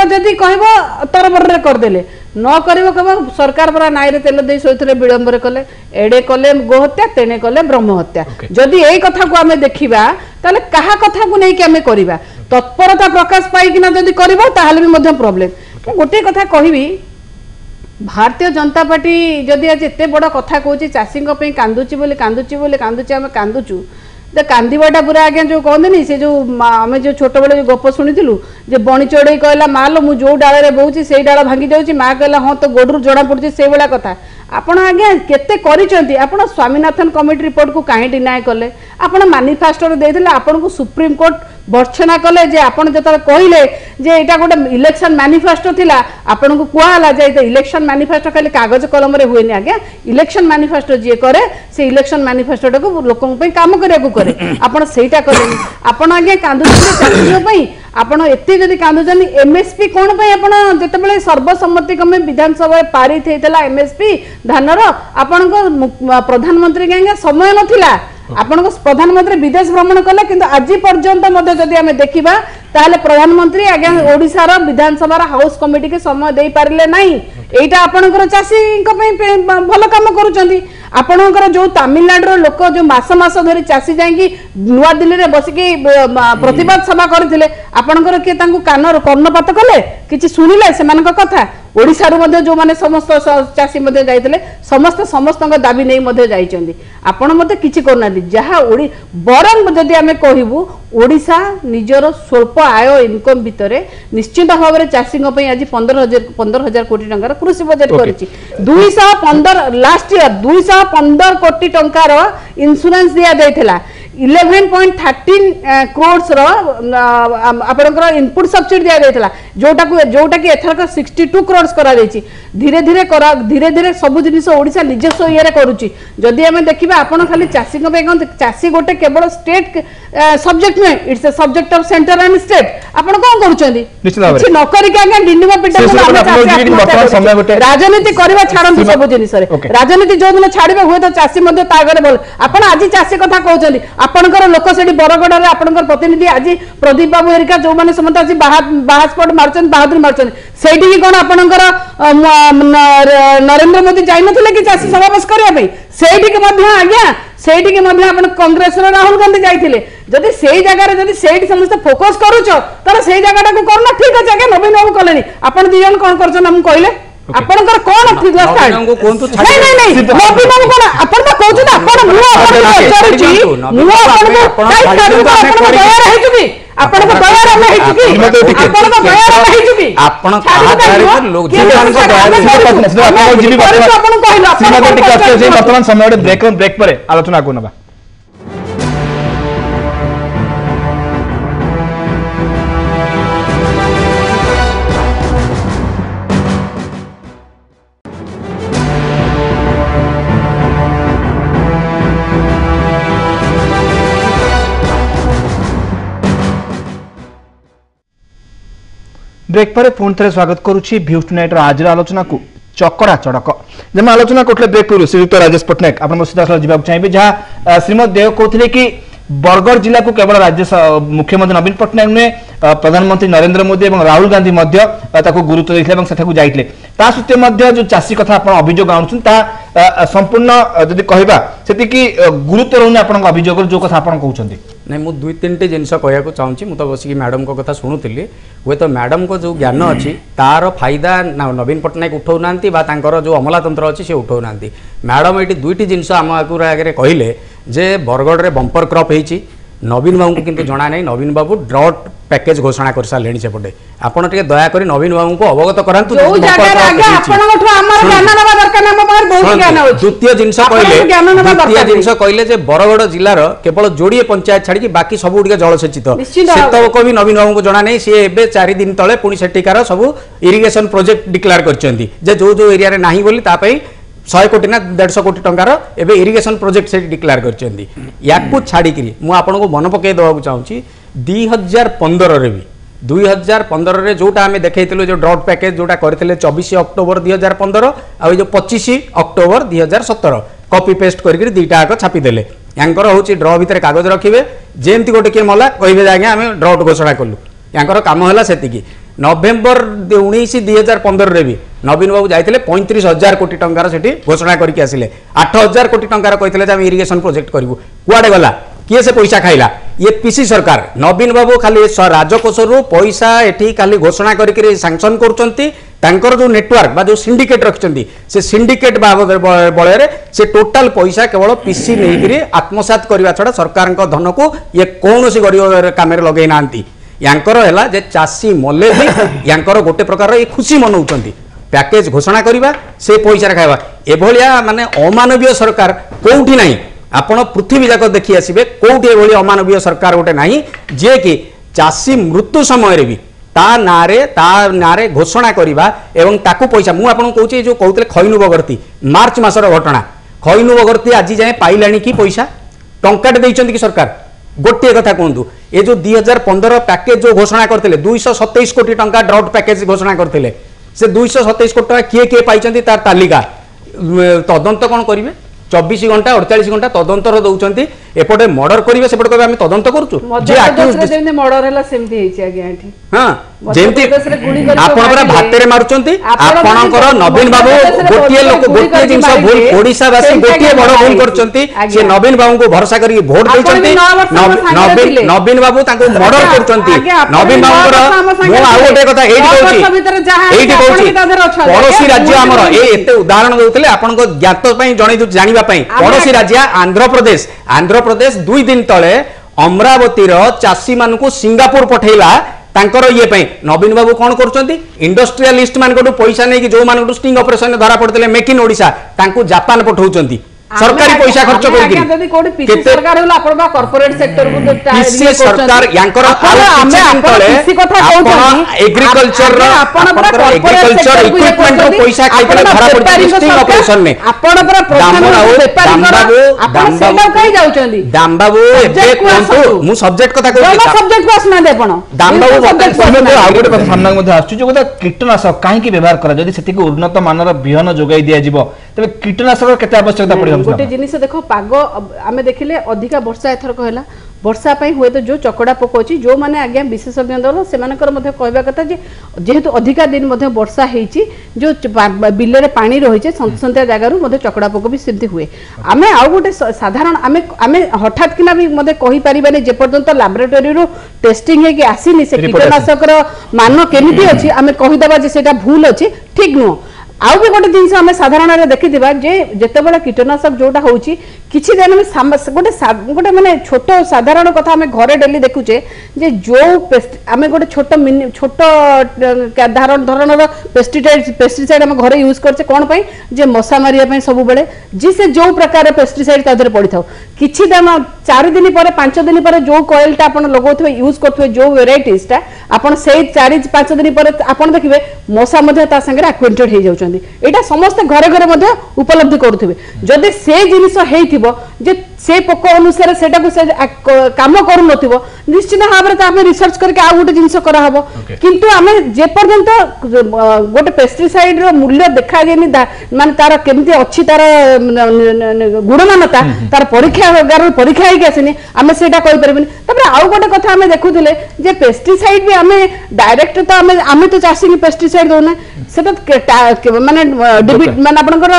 जदि कह तरबर करदे न कर सरकार परा नाई रे तेल दे सोइथले विलंब कले एडे कले गोहत्या तेने कले ब्रह्महत्या जदि यही कथा को आम देखा ताले कहा कथा को नहीं कि आम करवा तत्परता प्रकाश पाइकिना जदि करबो ताहले भी मध्य प्रॉब्लम गोटे कथा कहबी भारतीय जनता पार्टी जदि आज एते बड़ कथा कहूँ चाषी कांदुची आम कांदुचु तो कांदीबाटा पूरा आज्ञा जो कहते से जो आम जो छोट बड़े गप शुणीलु बणी चढ़ई कहला माँ लो मुझे डाल बोची से डाल भांगी जाऊँगी माँ कहला हाँ तो गोडू जना पड़ी से भाया कथा आपण आज्ञा केते करिसेंती आपण स्वामीनाथन कमिटी रिपोर्ट को कहीं डिनाय कले आपण मैनिफेस्टो देते आपण को सुप्रीम कोर्ट भर्त्सना कले जे आपण जत कहले जे एटा गोटे इलेक्शन मैनिफेस्टो थिला आपण को कहला जे इलेक्शन मैनिफेस्टो खाली कागज कलम रे हुएनी आज्ञा इलेक्शन मैनिफेस्टो जे करे से इलेक्शन मैनिफेस्टो को लोकों पे काम करिया करे आपण सेटा करेनी आपण आज्ञा कांदुछे चाषियों पई आपण एते जदि कांदुछनी एमएसपी कोन पई आपण जतेबेले सर्वसम्मति क्रमे विधानसभा पारित हेतला एमएसपी धानर आपण को प्रधानमंत्री के समय नथिला आपण को प्रधानमंत्री विदेश भ्रमण कले किंतु आज पर्यंत मध्य जदि आमे देखिबा ताले प्रधानमंत्री आज्ञा ओडिसार विधानसभा हाउस कमिटी के समय दे पारिले नाही एटा आपणकर चाषी भल काम करूचंती आपणकर जो तमिलनाडु लोक जो मास मास धरी चाषी जाई नुआ दिल्ली रे बसिकी प्रतिवाद सभा करथिले आपणकर के तांको कान कर्णपात कले किछि सुनिले सेमानक कथा ओडिशारू मध्य जो माने समस्त चाषी मध्य जाइतले समस्त समस्तଙ୍କ दाबी नै मध्य जाइचंदी आपण मते किछि करना जहा ओडी बरन जदि आमे कहिबु ओडिशा निजर स्वल्प आय इनकम भितरे निश्चित भाव में चाषी आज 15,000 कोटी टंकार कृषि बजेट करिछि 215 लास्ट ईयर 215 कोटी टंकार इंश्योरेंस दिया दैथिला 11.13 crores आपनकर इनपुट सब्सिडी दिया दैथिला जोटा कि एथरक 62 crores करा दैछि धीरे धीरे सब जिनिस ओडिशा निजस्व ये करूछि जदि हमें देखिबा आपण खाली चाषी को पे चाषी गोटे केवल स्टेट सब्जेक्ट में it's a subject of centre and state आपण कोन करूछंदी किछि न करी के आगे डिंडिमा पिटा राजनीति करबा छाड़न सब जिनिस रे राजनीति जो दिन छाड़बे हुए तो चाषी मध्ये तागरे बोल आपण आज चाषी कथा कहउछंदी आपणकर लोक सेठी बरगड़ रे आपणकर प्रतिनिधि आज प्रदीप बाबू हेरिका जो माने समस्त आज बाहास्पट मारचन बहादुरी मारचन सेठी की कोन आपणकर नरेंद्र मोदी जाई नथिले कि चाषी समावेश करिया पे सेठी के मध्ये आज्ञा सेठी के मध्ये आपण कांग्रेस रे राहुल गांधी जाईथिले जदि सेही जगह रे जदि सेठी समस्त फोकस करूछ तर सेही जगहटा को करना ठीक अछि आज्ञा नवीन बाबू कलेनी आपण दी जन कोन करछन हम कहले आपनकर कोन थिला स्टार्ट नहीं नहीं नवीन बाबू कोन आपण तो कहू ना आपण मुआ आपण विचारुची मुआ आपण को दया रहि चुकी आपण को दया रहि चुकी आपण को दया रहि चुकी आपण कहा तारे लोग जीवन को दया आपण जीवी आपण कहलो सीमा टिक अछि वर्तमान समय ब्रेक पर आलोचना को नबा ब्रेक पर पुणी थे स्वागत करुच्ची भ्यूज टुनाइट आज आलोचना को चकड़ा चड़क जब आलोचना करते ब्रेक पूर्व श्रीयुक्त राजेश पट्टनायक आप सीधा जावाक चाहिए जहाँ श्रीमद देव कहते कि बरगड़ जिला को केवल राज्य मुख्यमंत्री नवीन पट्टनायक नुहे प्रधानमंत्री नरेंद्र मोदी और राहुल गांधी गुरुत्व देते जाइए ता सत्वे जो चाषी कथा आप अभियोग आणुन संपूर्ण जदि कहवा से गुरुत्व रोने आप अभियोग जो कथा आप कहते नहीं मुझे दुई तीन जिनस कहूँ चाहूँगी मुझे बसिक मैडम को कथा शुणुली हे तो मैडम को जो ज्ञान अच्छी तार फायदा नवीन पट्टनायक उठाऊना जो अमलातंत्र अच्छी से उठाऊना मैडम ये दुईट जिनस आम आगे कहले जे बरगढ़ रे बंपर क्रॉप होती नवीन बाबू को किंतु जना नहीं नवीन बाबू ड्रॉट पैकेज घोषणा कर सारे सेपटे आपड़ टे दयाकोरी नवीन बाबू को अवगत करातु द्वितीय जिनस कहले बरगढ़ जिलार केवल जोड़े पंचायत छाड़ी बाकी सब जलसेचित सेतक भी नवीन बाबू को जना नहीं सी ए 4 दिन तले पुणी सेठिकार सब इरिगेशन प्रोजेक्ट डिक्लेयर कर जो एरिया नहीं बोली 100 कोटी ना 150 कोटी टंकार एबे इरिगेशन प्रोजेक्ट से डिक्लेयर करछंदी याकू छाड़ी करी मु आपन को मन पके दवा चाहूची 2015 रे भी 2015 रे जोटा हमें देखैतिलो जो ड्रॉट पैकेज जोटा करथिले 24 अक्टोबर 2015 आ जो 25 अक्टोबर 2017 कॉपी पेस्ट करके दीटा आक छापी देले यांकर होची ड्रॉ भीतर कागज रखिबे जेमती गोटे के मला कहबे आज्ञा हमें ड्रॉट घोषणा करलु यांकर काम होला सेतिकी नवेम्बर 19 2015 रे भी नवीन बाबू जाइए 35,000 कोटी टंकार से घोषणा करके आसिले 8,000 कोटी टंकार कहते हैं इरिगेशन प्रोजेक्ट करूँ कुआडे गला किए से पैसा खाइला ये पीसी सरकार नवीन बाबू खाली राजकोष रु पैसा एठी खाली घोषणा करके सांक्शन कर जो नेटवर्क बा जो सिंडिकेट रखिंट से सिंडिकेट बलय से टोटाल पैसा केवल पीसी नहीं आत्मसात करने छड़ा सरकार धन को ये कौन सी गरीब काम लगे ना यांकर है जे चाषी मले भी यांकर गोटे प्रकार ये खुशी मनाउछंती पैकेज घोषणा करवा से पैसा खाइबा एभलिया माने अमानवीय सरकार कोउठी नहीं आपण पृथ्वी जाक देखि आसीबे कोउठी एभली अमानवीय सरकार गोटे नहीं जे कि चाषी मृत्यु समय रे भी ता नारे घोषणा करवा एवं ताकू पैसा मु आपन कहूची जो कहउतले खैनु बगर्ती मार्च मासर घटना खैनु बगर्ती आज जाए पाइलानी कि पैसा टंकाटे दैचंती कि सरकार गोटे कथा कहतु ये जो 2015 पैकेज जो घोषणा करते 227 कोटी टंका ड्रॉट पैकेज घोषणा करते से 227 कोटी टंका किए किए पाई तार तालिका तदंत कौन करेंगे 24 घंटा 48 घंटा तदंतर दौरान एपटे मर्डर करिवे सेपटे कहबे हम तदंत करछु जे मध्यप्रदेश जेमते मर्डर होला सेमती हेछि आगे एठी हां जेमती आपण पर भातेरे मारुचंती आपणकर नवीन बाबू गोटिए लोक गोटिए जिंस भूल ओडिसा वासी गोटिए बड़ भूल करचंती से नवीन बाबू को भरोसा करी वोट देचंती नवीन बाबू ताको मर्डर करचंती नवीन बाबूकर मो आ गोटे कथा एठी कहूची पड़ोसी राज्य हमर एते उदाहरण देउतले आपण को ज्ञात पई जणै जानिबा पई पड़ोसी राज्य आंध्र प्रदेश 2 दिन तले अमरावती रो चासी मान को सिंगापुर पठैला तांकर ये पई नवीन बाबू कोन करचंती इंडस्ट्रियलिस्ट मान को पैसा नै कि जो मान को स्टिंग ऑपरेशन धरा पड़तले मेक इन ओडिशा तांको जापान पठौचंती सरकारी पैसा खर्च करके केते सरकार होला आपण बा कॉर्पोरेट सेक्टर को पीसी सरकार यांकर एग्रीकल्चर एग्रीकल्चर इक्विपमेंट रो पैसा खाइतले धरा पड़ती स्टिंग ऑपरेशन में आपण पर दाम बाबू एबे कोंतु मु सब्जेक्ट कथा कहू सब्जेक्ट को आसना दे आपण दाम बाबू आ गोटे कथा सामना मध्ये आछू जो कथा कीटनाशक काहे की व्यवहार करा जदी सेति को उन्नत मानर बिहन जोगाई दिया जिवो तबे कीटनाशक केते आवश्यकता पड़ी गोटे जिनिस देख पाग आम देखिले अधिका वर्षा एथर कहला वर्षा पाई हुए तो जो चकड़ा पोक अच्छी जो मैंने आज्ञा विशेषज्ञ दल से कहवा कथा जेहेतु अधिका दिन वर्षा होती जो बिल में पानी रही सन्तिया जगार चकड़ा पोक भी सेमती हुए आम आउ गोटे साधारण आम हठात किना भी मत कहीपर जेपर्यंत लैबोरेटरी रू टेस्टिंग होगी आसीनी से कीटनाशक मान केमिति अच्छी आम कहीदेवा से भूल अच्छी ठीक नुह आउ भी गोटे जिन आम साधारण देखा जेते बड़े कीटनाशक जोटा होची किछि दिन में गोटे गोटे माने छोट साधारण कथा आम घरे डेली देखुचे जे जो आम गोटे छोट छोट धरण पेस्टिसाइड आम घरे यूज करछे कोन पई जे मशा मारिया सब बेले जी से जो प्रकार पेस्टिसाइड तादर पड़ी था किछि दिन 4 दिन पर 5 दिन पर जो कॉइलटा आपण लगौथबे यूज करथबे जो वेराइटीजटा आपण से 4-5 दिन पर आपण देखिबे मशा मध्ये ता संगे एक्वेंटेड हे जाउछन एटा समस्त घरे घरे मध्ये उपलब्ध करूथबे जदि से जिनिस हेइथिबो जे से पोक अनुसार सेटा को से काम करू नथिबो निश्चित भाबरे त आमे रिसर्च करके आ गोटे जिनिस करा हबो किंतु आमे जे पर्यंत गोटे पेस्टिसाइड रो मूल्य देखा जेनी माने तार केमति अछि तार गुणमानता तार परीक्षा हेके आसेनी आमे सेटा कहि परबेनी तबरे आ गोटे कथा आमे देखुथिले जे पेस्टिसाइड भी आमे डायरेक्ट तो आमे तो चासी की पेस्टिसाइड दोना सेटा माने डेबिट माने आपनकर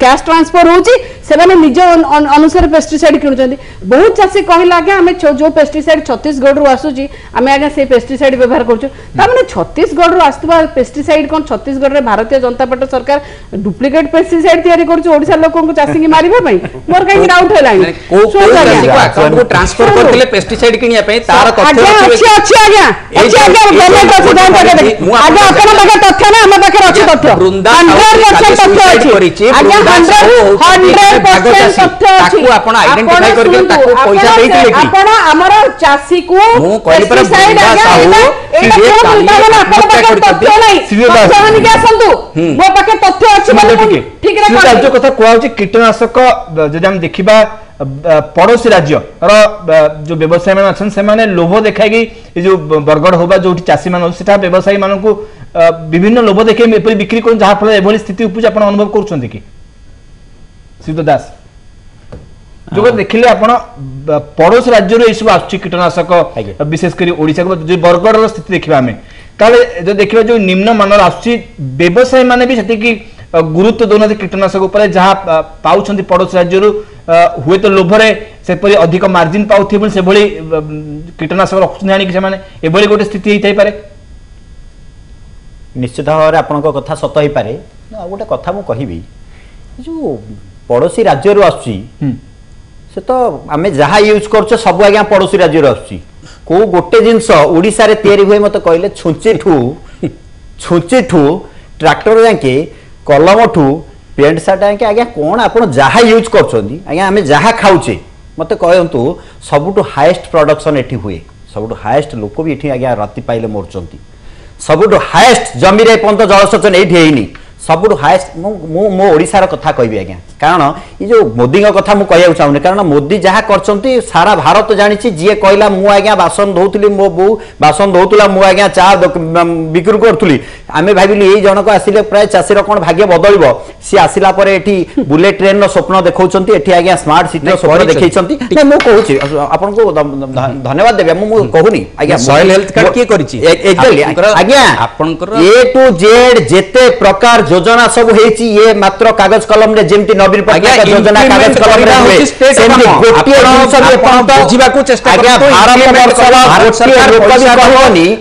कैश ट्रांसफर होची से निज अनुसार पेस्टिसाइड किणुचंदी बहुत चासी कहला आगे आमे जो पेस्टिसाइड छत्तीसगढ़ रु आसुची आमे आगे से पेस्टिसाइड व्यवहार करछु ता माने छत्तीसगढ़ रु आस्तबा पेस्टिसाइड कोन छत्तीसगढ़ रे भारतीय जनता पार्टी सरकार डुप्लीकेट पेस्टिसाइड तयारी करछु ओडिसा लोकन को चासी की मारिबा पई मोर काई डाउट हेलानी को ट्रांसफर करथिले पेस्टिसाइड किनिया पई तार तथ्य अछि आज्ञा गवर्नमेंट को सिद्धांत आगे अपन पाखे तथ्य ना हम पाखे अछि तथ्य 100% तथ्य अछि आज्ञा 100% तथ्य अछि आपण आइडेंटिफाई करके ताको पैसा देइतिले कि आपण हमर चासी को मु कहली पर साहू कि ये काली तथ्य नै तथ्य के आसंतु मो पाखे तथ्य अछि ठीक रे राज्य कथा कोआउची कीटनाशक जदि हम देखिबा पड़ोसी राज्य जो व्यवसायी मान अछन से माने लोभ देखाई जो बरगड़ होबा जो चासी मान सेटा व्यवसायी मान को विभिन्न लोभ देखे एपरि बिक्री कर जहा फल एभली स्थिति उपज आपण अनुभव करूछन्ती कि श्रीयुत दास जो देखिले आपण पड़ोसी राज्य रे सब आछी कीटनाशक विशेष करी ओडिसा को जो बरगड़ रो स्थिति देखिबा हमें ताले जो देखिबा जो निम्न मानर आछी व्यवसायी माने भी सेति की गुरुत्व दोना कीटनाशक ऊपर जहाँ पाउछन्ती पड़ोसी राज्य हुए तो लोभरे से परि अधिक मार्जिन पाउथिबल से भली कीटनाशक रखुनानी कि से माने एभली गोटे स्थिति हेइ थाइ पारे निश्चित भाव में आपन कथा सत हो पारे गोटे कथा मु कहिबी जो पड़ोसी राज्य रु आछी से तो आमे जहाँ यूज करछे सब आज्ञा पड़ोसी राज्य रु आछी को गोटे जिंस ओडिसा रे तयारी हुए मते कहले छुंची ठू ट्रैक्टर जाके कलम ठू पेंट सार्ट आज्ञा कौन आप जहाँ यूज करछन्ती आज्ञा आमे जहाँ खाऊचे मते कहंतु सबुठु हाईएस्ट प्रोडक्शन एठी हुए सबुठु हाईएस्ट लोक भी एठी आज्ञा राति पाइले मरचन्ती सबुठु हाईएस्ट जमीरे पंत जलसेचन एठी हेइनी सबुठ हाएस्ट मो ओडिशार कथा कहबी आज्ञा कारण ये जो मोदी कथा मु कहया चाहूनी कारण मोदी जहाँ करछंती सारा भारत जानिछि जी कहला मु आज्ञा बासन दउतली मो बो बासन दउतला मु आज्ञा चा बिक्री करथुली आमे भाबिली एई जनक आसिले प्राय चासीर कोन भाग्य बदलिबो सी आसिला परे एठी बुलेट ट्रेन रो स्वप्न देखौछंती एठी आज्ञा स्मार्ट सिटी रो स्वप्न देखैछंती नै मु कहूछि आपन को धन्यवाद देबे मु कहूनी आज्ञा सॉइल हेल्थ कार्ड के करिछि एक्चुअली आज्ञा आपनकर ए टू जेड जेते प्रकार योजना सब हेछि ये मात्र कागज कलम रे जेमति नवीन पटनायक योजना कागज कलम रे हुए सेमति गोटिए जिंस रे पंत बुझिबा को चेष्टा करतो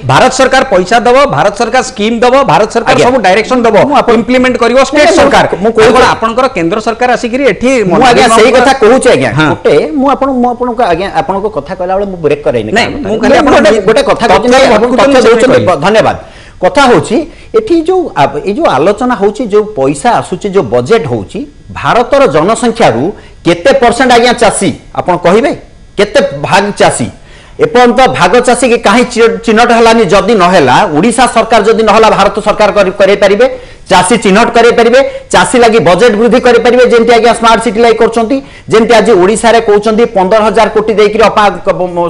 भारत सरकार पैसा दबो भारत सरकार स्कीम दबो भारत सरकार सब डायरेक्शन दबो इंप्लीमेंट करिवो स्टेट सरकार मु कोन आपनकर केंद्र सरकार आसिकरी एठी मु आज्ञा सही कथा कहूछि आज्ञा गोटे मु आपन को आज्ञा आपन को कथा कहला बेले मु ब्रेक करैनी नै मु खाली आपन गोटे कथा कहउछि धन्यवाद कथा होची एठी जो ए जो आलोचना होची जो पैसा आसुची जो बजेट होची भारतर जनसंख्या रु केते परसेंट आज्ञा चासी आपण कहिबे केते भाग चासी एपर्यंत भाग चासी के काहे चिन्हट हलानी जदी न हैला ओडिशा सरकार जदी न हला भारत सरकार करे परिबे चासी चिन्हट करे परिबे चासी लागि बजेट वृद्धि करे परिबे जेंति आज्ञा स्मार्ट सिटी लाई करचंती जेंति आज ओडिसा रे कहउचंती 15000 कोटी देकी अपा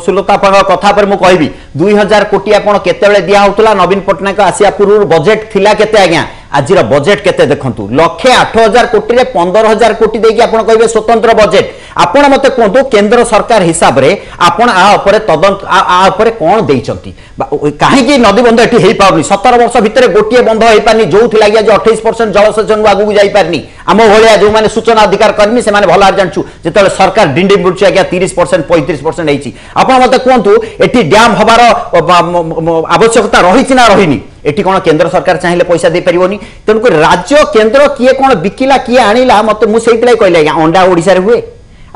सुलता कथा पर मु कहबी 2000 कोटी आपण केते बेले दिया होतला नवीन पटनायक आसिया पूर्व बजेट थिला केते आज्ञा आजिर बजेट केते देखंतु 1,08,000 कोटी रे 15000 कोटी देकी आपण कहबे स्वतंत्र बजेट आपण मते कोंतु केंद्र सरकार हिसाब रे आपण आ ऊपर तदंत आ ऊपर कोन देइचंती काहे कि नदी बंध एठी हेई पाउनी 17 वर्ष भितरे गोटिए बंध हेई पानी जो थिला जे 28% जलसेचन आगु जाई पारनी आम भलिया जो माने सूचना अधिकार कर्मी से माने भला जानछु जेतले सरकार डिंडी बुडछि आज्ञा 30% 35% हेइछि आपण मते कोंतु एठी डैम हबार आवश्यकता रहिछि ना रहिनी एठी कोन केंद्र सरकार चाहिए पैसा दे परिबोनी तनको राज्य केंद्र किए कोन बिकिला किए आनिला मते मु सेइतलाई कहले आज्ञा अंडा ओडिसा रे हुए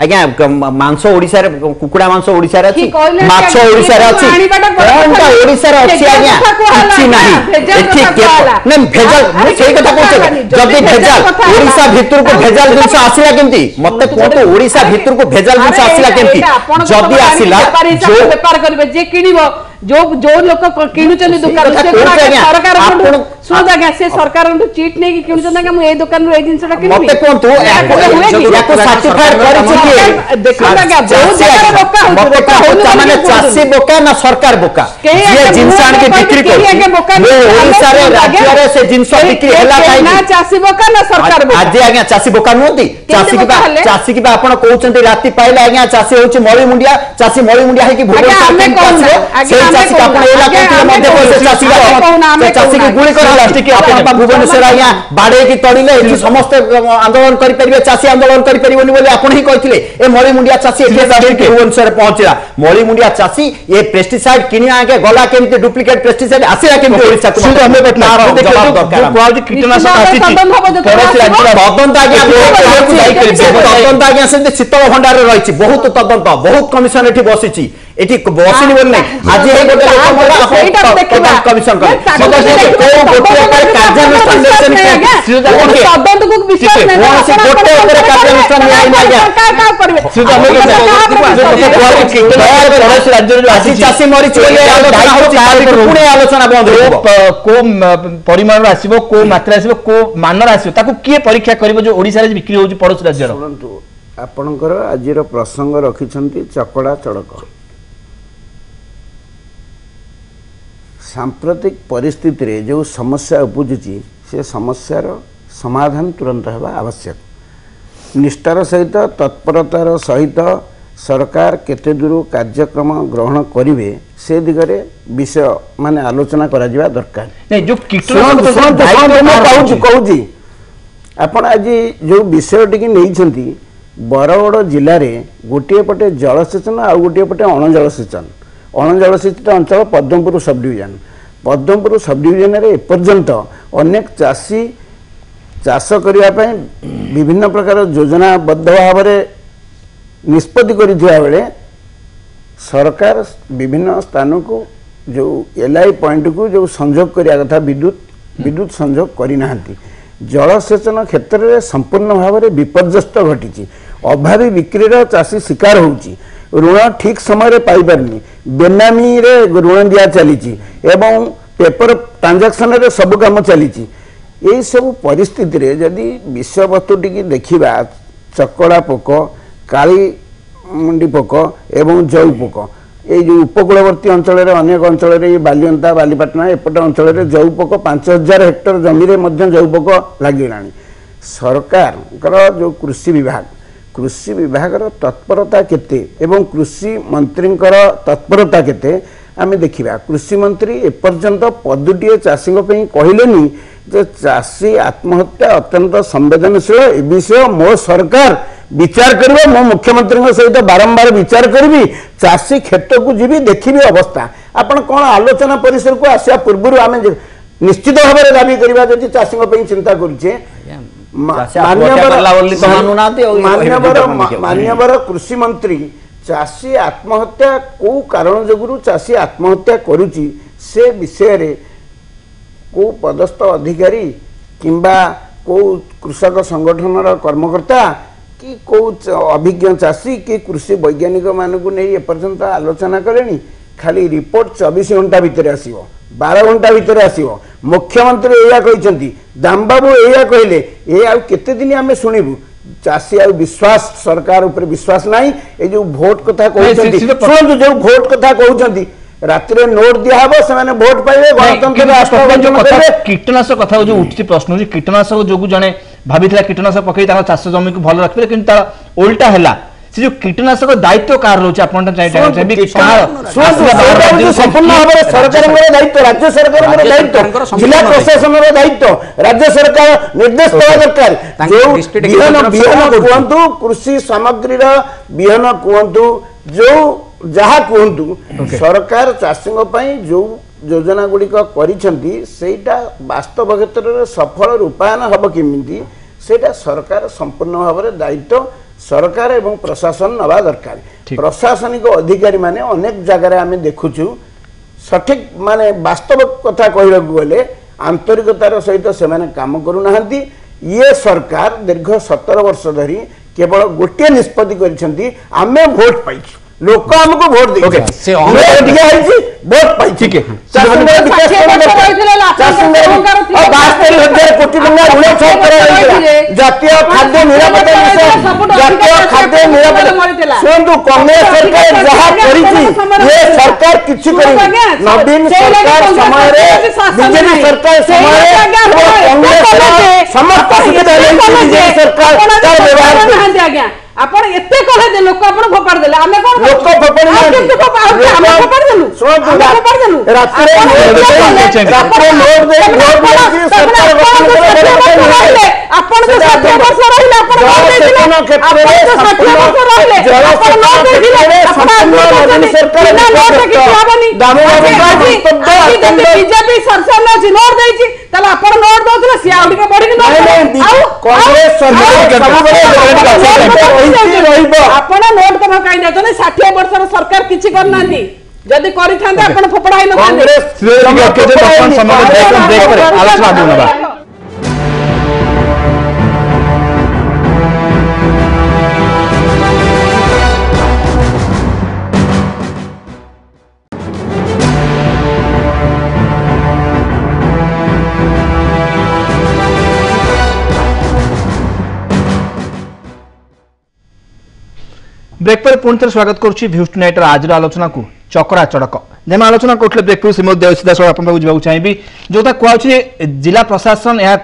आज्ञा मांस ओडिसा रे कुकुडा मांस ओडिसा रे अछि माछ ओडिसा रे अछि अंडा ओडिसा रे अछि आज्ञा किछि नाही एठी के नै भेजल मु सेई कथा कहछे जदी भेजल ओडिसा भितर को भेजल जिंस आसिला केमती मते कोन ओडिसा भितर को भेजल जिंस आसिला केमती जदी आसिला जो व्यापार करबे जे किनिबो जो लोक किणुचन दुकान से सरकार सुन आज्ञा से सरकार चीट नै कि किणुचन कि हम ए दुकान रो ए जिंसटा किनिबी मते कोन तो याको सर्टिफाइड करि छी देखो आज्ञा बहुत जगह बोका मते कहू माने चासी बोका ना सरकार बोका जे जिंस आन के बिक्री कर वो ओडिसा रे राज्य रे से जिंस बिक्री होला काई ना चासी बोका ना सरकार बोका आज आज्ञा चासी बोका नोती चासी की बा आपण कहउचंती राती पाइले आज्ञा चासी होची मळी मुंडिया चासी मळी मुंडिया है कि भूगोल से चासी का आपण एला के मध्य प्रदेश चासी की गुली कर प्लास्टिक के आपण भुवनेश्वर आज्ञा बाडे की तड़िले एठी समस्त आंदोलन करि परिबे चासी आंदोलन करि परिबोनी बोले आपण ही कहिथिले ए मळी मुंडिया चासी एठी भुवनेश्वर पहुंचला मळी मुंडिया चासी ए पेस्टिसाइड किनि आके गला केमते डुप्लीकेट पेस्टिसाइड आसिला केमते ओडिसा को सुध हमें बटना जवाब दरकार क्वालिटी कीटनाशक आसीची तदंत आज्ञा तदंत आज्ञा से शीतल भंडार रे रहिछि बहुत तदंत बहुत कमिशन एठी बसिछि एठी बसिनी बोल नै आज हे गोटे लोक मोला कमिशन करे सदस्य को गोटे पर कार्यानुष्ठान लेछन तदंत को विश्वास नै से गोटे पर कार्यानुष्ठान नै आज्ञा सरकार का करबे सुध हमें राज्य रे आसी चासी मरि चले पुणे आलोचना बंद को परिमाण आसीबो को मात्रा आसीबो को मानर आसीबो ताको किए परीक्षा करबो जो ओडिसा रे बिक्री होउची पड़ोस राज्य रो सुनंतु आपनकर आजिर प्रसंग रखिछंती चकड़ा चड़क सांप्रतिक परिस्थिति रे जो समस्या उपजुची से समस्यार समाधान तुरंत हेबा आवश्यक निष्ठार सहित तत्परतार सहित सरकार केते दूर कार्यक्रम ग्रहण करिवे से दिगरे विषय माने आलोचना करा जिबा दरकार नै जो कहूजी आपण आज जो विषय टिकी नैछंती बरगड़ जिले में गोटे पटे जलसेचन आ गोटे पटे अणजलसेचित अंचल पद्मपुर सब डिविजन रे एपर्यंत अनेक चाषी चाष करने विभिन्न प्रकार योजनाबद्ध भाव निष्पत्ति करें सरकार विभिन्न स्थान को जो एलआई पॉइंट को जो संयोग करिया कथा विद्युत संयोग करना जलसेचन क्षेत्र में संपूर्ण भाव में विपर्यस्त घटी अभावी बिक्री चाषी शिकार होउची ऋण ठीक समय पाई पारनी बेनामी रे ऋण दिया चली एवं पेपर ट्रांजैक्शन रे सब काम चली यही सब परिस्थिति रे यदि विषयवस्तुटी की देखा चकड़ा पोक काली मुंडी पोक एवं जौ पोक ये जो उपकूलवर्ती अंचल अनेक अंचल बालियंता बालीपाटना एपट अंचल जौ पोक 5000 हेक्टर जमी में जौ पोक लगे सरकार जो कृषि विभाग तत्परता केते एवं कृषि मंत्री तत्परता केते आमे देखिबा कृषि मंत्री एपर्यंत पदुटीए चाषी कहलेनी जे चाषी आत्महत्या अत्यंत संवेदनशील ए विषय मो सरकार विचार करिबो मो मुख्यमंत्री सहित बारंबार विचार करी चाषी क्षेत्र को जीवी देखी अवस्था आपण कौन आलोचना परिसर को आसिया पूर्व आम निश्चित भाव में दाबी करवा जदि चाषी चिंता करुचे मान्यवर कृषि मंत्री चाषी आत्महत्या को कारण जोगुरु चाषी आत्महत्या करुची से विषय रे को पदस्थ अधिकारी किंबा को कृषक संगठन कर्मकर्ता कि को अभिज्ञ चाषी कि कृषि वैज्ञानिक मानक नहीं एपर्यंत आलोचना करेनी खाली रिपोर्ट 24 घंटा भितर आसीबो 12 घंटा भितर आसीबो मुख्यमंत्री एया कहिसंती दामबाबू एया कहले ए आ केते दिन आमे सुनिबु चाषी आ विश्वास सरकार ऊपर विश्वास नाही ए जो वोट कथा कहउछंती सुनंतु जो वोट कथा कहउछंती रात्रि नोट दिया हबो से वोट पाइबे गणतंत्र राष्ट्र कीटनाशक कथा जो उठी प्रश्न कीटनाशक जो जने भाभी कीटनाशक पकई चाष जमी को भल रखिले किंतु तार उल्टा हैला से जो कीटनाशक दायित्व कार रोचे आपण संपूर्ण भाव सरकार दायित्व राज्य सरकार दायित्व जिला प्रशासन दायित्व राज्य सरकार निर्देश देवा दरकार जो बिहन कहतु कृषि सामग्री बिहन कहतु जो जहाँ कहतु सरकार चाषी जो योजना गुड़िक करा वास्तव क्षेत्र में सफल रूपायन हम किमिति सेटा सरकार संपूर्ण भाव में दायित्व सरकार एवं प्रशासन नवा दरकार प्रशासनिक अधिकारी माने अनेक जगह आम देखुचु सठिक माने वास्तव कथा कहला गले आंतरिकतार सहित से काम करूना ये सरकार दीर्घ 17 वर्ष धरी केवल गोटे निष्पत्ति करिसेंती आमे वोट पाइछु लोक हमको वोट दे ओके से वोट पाई ठीक है कोटी जातीय खाद्य निरापत्ता जातीय खाद्य निरापत्ता शुणु कांग्रेस सरकार जहाँ ये सरकार किसी नवीन सरकार समय बीजेपी सरकार समय कांग्रेस समस्त सुविधा सरकार व्यवहार आपण एते कहे जे लोक आपण फोपाड़ देले आमे कोन लोक फोपाड़ आमे फोपाड़ देलु फोपाड़ देलु रात्रे नोट दे सरकार आपण तो 60 वर्ष रहिले आपण नोट देले क्षेत्र रे 60 वर्ष रहिले आपण नोट देले आपण नोट सरकार नोट के आबनी दामो बीजेपी सरकार ने नोट देछि तला आपण नोट दोथले से आउडी के बढ़ी नोट कांग्रेस सरकार आपण नोट कम कहीं जाते 60 वर्ष सरकार किछि करना जदि करि थांते आपण फोपड़ाई न कांग्रेस आलोचना दूनबा ब्रेक पर पुणी थे स्वागत करुच्ची भ्यूज टुनाइटर आज आलोचना को चकरा चड़क जब आलोचना करते ब्रेक पर श्रीमती देवसीदा सह आप चाहिए जोटा कहूँ जिला प्रशासन यहाँ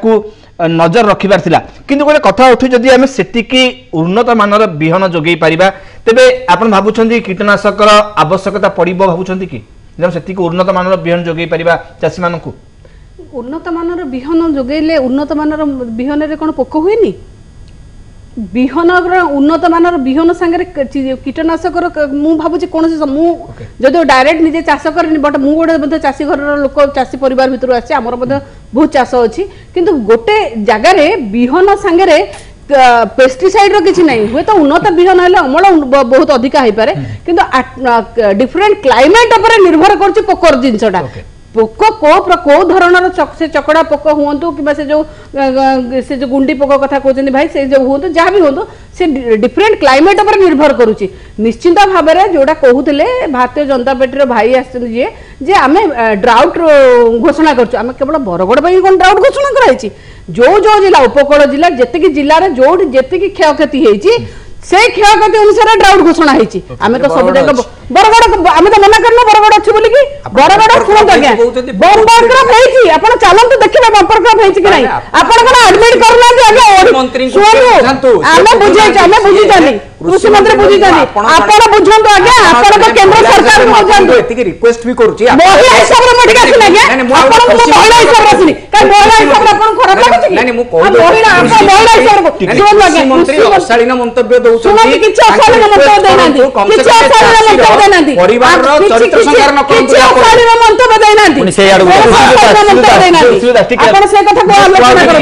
नजर रखिबार थिला किंतु गोटे कथा उठी जदि आम सेतिकी उन्नत मानर बिहन जोगई पारिबा तेबे आपण भाबुछंती कीटनाशकर आवश्यकता पड़िबो भाबुछंती कि जब सेतिकी उन्नत मानर बिहन जोगई पारिबा चाषी मानकु उन्नत मानर बिहन जोगैले उन्नत मानर बिहन रे कोन पोक हुएनी बिहन उन्नत मानर बिहन सांगे कीटनाशक मु भाबुची कौन मु जदि डायरेक्ट निजे चाष करनी बट मु गोटे चाषी घर लोक चाषी परिवार भितर आसी आमर बहुत चाष अच्छी किंतु गोटे जगार बिहन सांगे पेस्टिसाइड किसी नहीं हुए तो उन्नत बिहन है अमल बहुत अधिका हो पारे किंतु डिफरेंट क्लाइमेट निर्भर कर पोकर जिनसटा पोक को धरणर से चकड़ा पोक हुंतु कि से जो गुंडी पोक कथा कहते भाई से जो हूँ जहाँ भी हूँ से डिफरेंट क्लाइमेट पर निर्भर करुच्ची निश्चिंत भाव में जोटा कहते भारतीय जनता पार्टी भाई आए आम ड्राउट घोषणा करें केवल बरगड़ कौन ड्राउट घोषणा कराई जो जो जिला उपकूल जिला जी जिले जो जी क्षयक्षति होती से क्षयक्षति अनुसार ड्राउट घोषणा होती आम तो सब जाक बरगड़ आम तो मना करना बरगड़ अच्छी बोल कि बरगड़ शुणु आज्ञा बम्पर क्रॉप होती आप चलते देखिए बम्पर क्रॉप होती कि नहीं आप एडमिट करना आम बुझे कृषि मंत्री बुझी आपण बुझंतु आज्ञा आपण को केंद्र सरकार को बुझंतु एतिके रिक्वेस्ट भी करूची महिला हिसाब रे मटिक आसी आज्ञा आपण को महिला हिसाब रे आसी काई महिला हिसाब रे आपण खराब लागुची कि नहीं मु कहू महिला आपण महिला हिसाब रे जोन आज्ञा मंत्री अशालीन मंतव्य दउछन सुनो किछ अशालीन मंतव्य देनांती किछ अशालीन मंतव्य देनांती परिवार रो चरित्र संस्कार न कोन किछ अशालीन मंतव्य देनांती पुनी से आडू आपण से कथा को आलोचना करू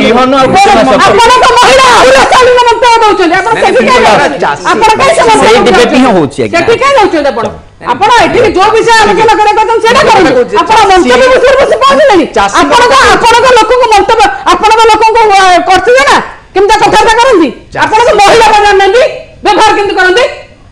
आपण तो महिला अशालीन मंतव्य दउछन आपण से आपण कैसे सही डिबेट ही होची सेठी काय होचो आपण आपण एठी जो विषय आलोचना करे कथन सेटा करन आपण मंतव्य विषय बस पहुंचलेनी आपण को लोक को मंतव्य आपण को लोक को करथि ना केमता कथा करंदी आपण को महिला बजान नंदी व्यवहार केमती करंदी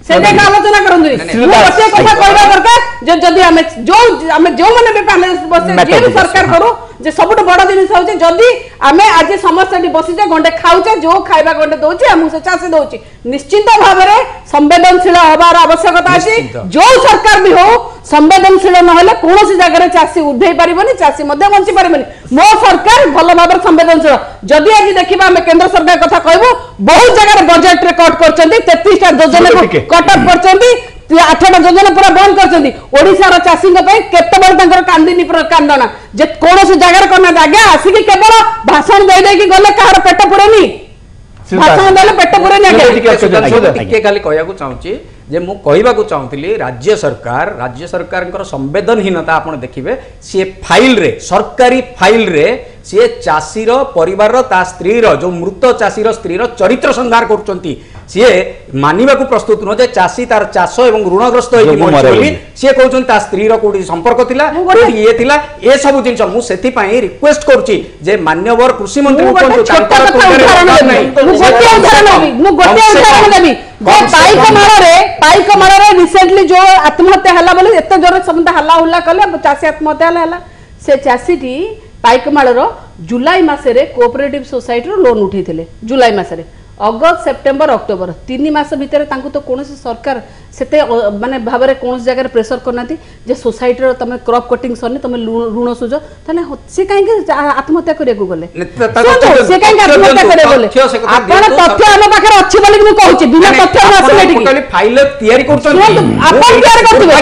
सेटा का आलोचना करंदी गोटे कथा कहबा दरकार जे जदी हमें जो माने भी पैनल बसे जे भी सरकार करू जे सबुठ बड़ जिनिस होचे जदी आमे आज समस्त बसी जे गंडे खाउचे जो खाइबा गंडे दोचे हमु से चासी दोची निश्चित भाव में संवेदनशील हबार आवश्यकता अछि जो सरकार भी हो संवेदनशील न होले कोनोसी जगह चासी उद्धे पारिबनी चासी मध्ये बंची पारिबनी मो सरकार भल भाव संवेदनशील जदी आज देखिबा हमें केंद्र सरकार कथा कहबो बहुत जगह बजट रे कट करचंती 33 टा योजना को कट अप करचंती 8टा योजना पूरा बंद करशार चाषी केतबे कांदिनी कांदना जे कौन जगार करना आज्ञा आसिक केवल भाषण दे गले कहार पेट पुरेनी भाषण देले पेट पुरेनी खाली कहया चाहूँगी जे मु कहबा चाहूली राज्य सरकार संवेदनहीनता आप देखिए सी फाइल रे सरकारी फाइल रे सी चाषीर परिवार ता स्त्री जो मृत चाषीर स्त्री चरित्र संहार करुँच सी मानवा को प्रस्तुत नुह जे चाषी तार चाष एवं ऋणग्रस्त सी कहते ता स्त्री कौटी संपर्क थिला ये थिला ए सब जिन मुझे रिक्वेस्ट करुच्ची जे मान्यवर कृषि मंत्री पाइक मारे रिसेंटली जो आत्महत्या हला बोले एत जोर समस्त हल्ला हुल्ला कले चाषी आत्महत्या हला से चाषीटी पाइकमाल जुलाई मासरे कोऑपरेटिव सोसाइटी लोन उठे जुलाई मासरे अगस्त सेप्टेम्बर अक्टोबर 3 मास भितर तो कौन सरकार से माने भाव में कौन जगह प्रेसर करना जे सोसाइटी तुम क्रॉप कटिंग सरनी तुम ऋण सुझ ताले से कहीं आत्महत्या करिया गले से कहीं आत्महत्या करिया गले आपण तथ्य हम पाखर अछि बोली मु कहूची बिना तथ्य हम आसे लेठी टोटली फाइल तयारी करछन आपण तयारी करथिबे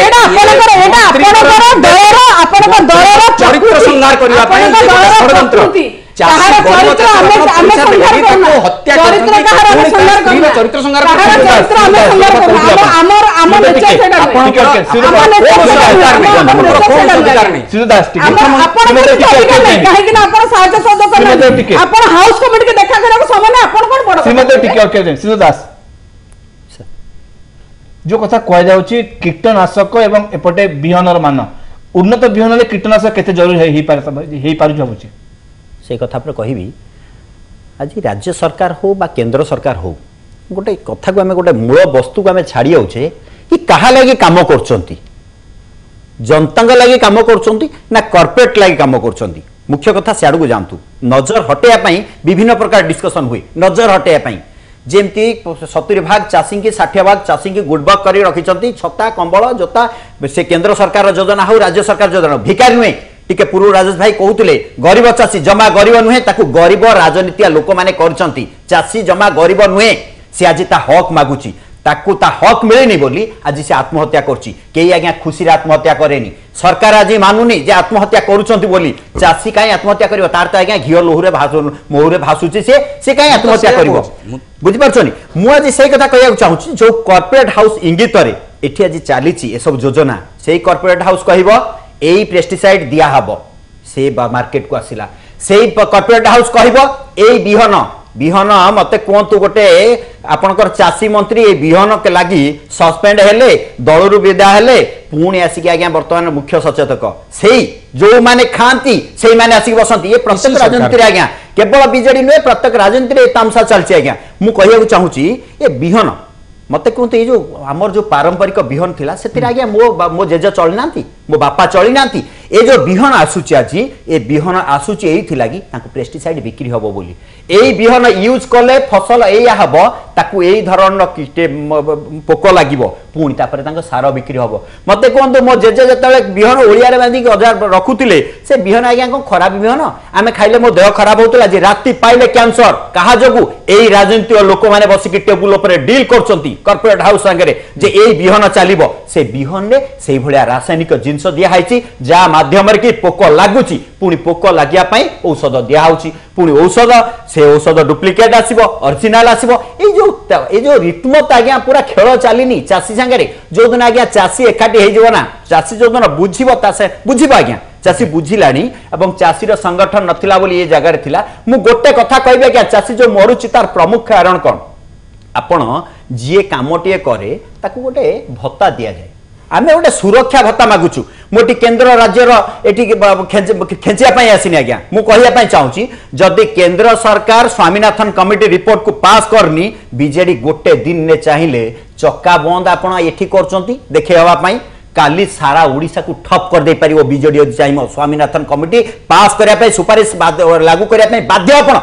एटा आपनकर दयर आपनकर दयर चरित्र संहार करिया पई षडयंत्र चरित्र जो कथा कह कीटनाशक एवं एपटे बिहनर मान उन्नत बिहन कीटनाशक केते जरूरी है भावुची से कथा पर कहबी आज राज्य सरकार हो बा केंद्र सरकार हो गोटे कथा को आम गोटे मूल वस्तु को आम छाड़ी आउचे कि कहा लगी काम करचंती जनता लगी काम करचंती ना कॉर्पोरेट लगी काम करचंती मुख्य कथा सियाड़ को जानतु नजर हटेया पई विभिन्न प्रकार डिस्कशन हुए नजर हटेया पई जेमती 70 भाग चाषी की 60 भाग चाषी की गुडबक कर रखी छता कंबल जोता से केंद्र सरकार योजना हो राज्य सरकार योजना भिकारी नुहे टिके पूर्व राजेश भाई कहते गरीब चाषी जमा गरीब नुहे ताकू गरीब राजनीतिया लोक मैंने करचंती चाषी जमा गरीब नुहे सी आज ता हक मागुची ताकू ता हक मिलेनी बोली आज से आत्महत्या करची केही आज्ञा खुशी आत्महत्या करेनी सरकार आज मानुनी जे आत्महत्या करूचंती बोली चाषी काई आत्महत्या करिवो तार त आज्ञा घियो लोहुरे मोहुरे भासुची से काई आत्महत्या करिवो बुझि परछनी मु आज सही कथा कहया चाहूची जो कॉर्पोरेट हाउस इंगित रे एठी आज चालीची ए सब योजना सेही कॉर्पोरेट हाउस कहबो एई पेस्टिसाइड दिया हबो से मार्केट को आसिला सेही कॉर्पोरेट हाउस कहबो एई बिहन मते कोंतु गोटे आपणकर चाषी मंत्री ए बिहन के लगी सस्पेंड हेले दलरू विदा हेले पुणी आसिक आज्ञा वर्तमान मुख्य सचेतक से जो माने खाती से माने आसिक बसंती ये प्रत्येक राजनीति आज्ञा केवल बीजेडी नुहे प्रत्येक राजनीति तामसा चलती आज्ञा मु कहू चाहूँगी ए बिहन मत कहते ये जो आमर जो पारंपरिक बिहन थिला से आज्ञा मो जेज चली ना मो बापा चली ना ए जो बिहन आसूची आज ए बिहन आसूची यही लगी पेस्टिसाइड बिक्री हम बोली यही बिहन यूज कले फसल एया हम ताकू यही धरण पोक लगे पुणी सार बिक्री हम मत कहतु मो जेजे जो बिहन ओडिया बांधिक अजार रखुले से बिहन आज्ञा कौन खराब बिहन आम खाइले मो देह खराब होता जे राति पाइले कैंसर कहा जो यही राजनीतिक लोक मैंने बसिक टेबुल डील करपोरेट हाउस सागे जे यही बिहन चलो से बिहन में से भाया रासायनिक जिनस दिखाई जहाँ माध्यम कि पोक लगुच पुणी पोक लगे औषध दिखाई पुणी औषध से औषध डुप्लिकेट आसो ओरिजिनाल आसो जो रीतमत आज्ञा पूरा खेल चलनी चाषी सागर जो दिन आज्ञा चाषी एकाठी होना चाषी जो दिन बुझ आज्ञा चाषी बुझिलानी एवं चाषीर संगठन नथिला बोली ये जगह थिला मु गोटे कथा कहबे क्या चाषी जो मरुची तार प्रमुख कारण कौन आपण जी कामटे करे ताकू गोटे भत्ता दि जाए आम गोटे सुरक्षा भत्ता मागुचु मोटी केंद्र राज्यर खेचिया आसनी आज्ञा मु कहवाई चाहूँगी जदि केंद्र सरकार स्वामीनाथन कमिटी रिपोर्ट को पास करनी बीजेडी गोटे दिन ने चाहिए चक्का बंद आपण एठी करचंती देखे हवापाई काली सारा ओडिशा को ठप कर दे पारिबो बीजेडी चाहिए स्वामीनाथन कमिटी पास करने सुपारिश लागू करने बाध्य आपण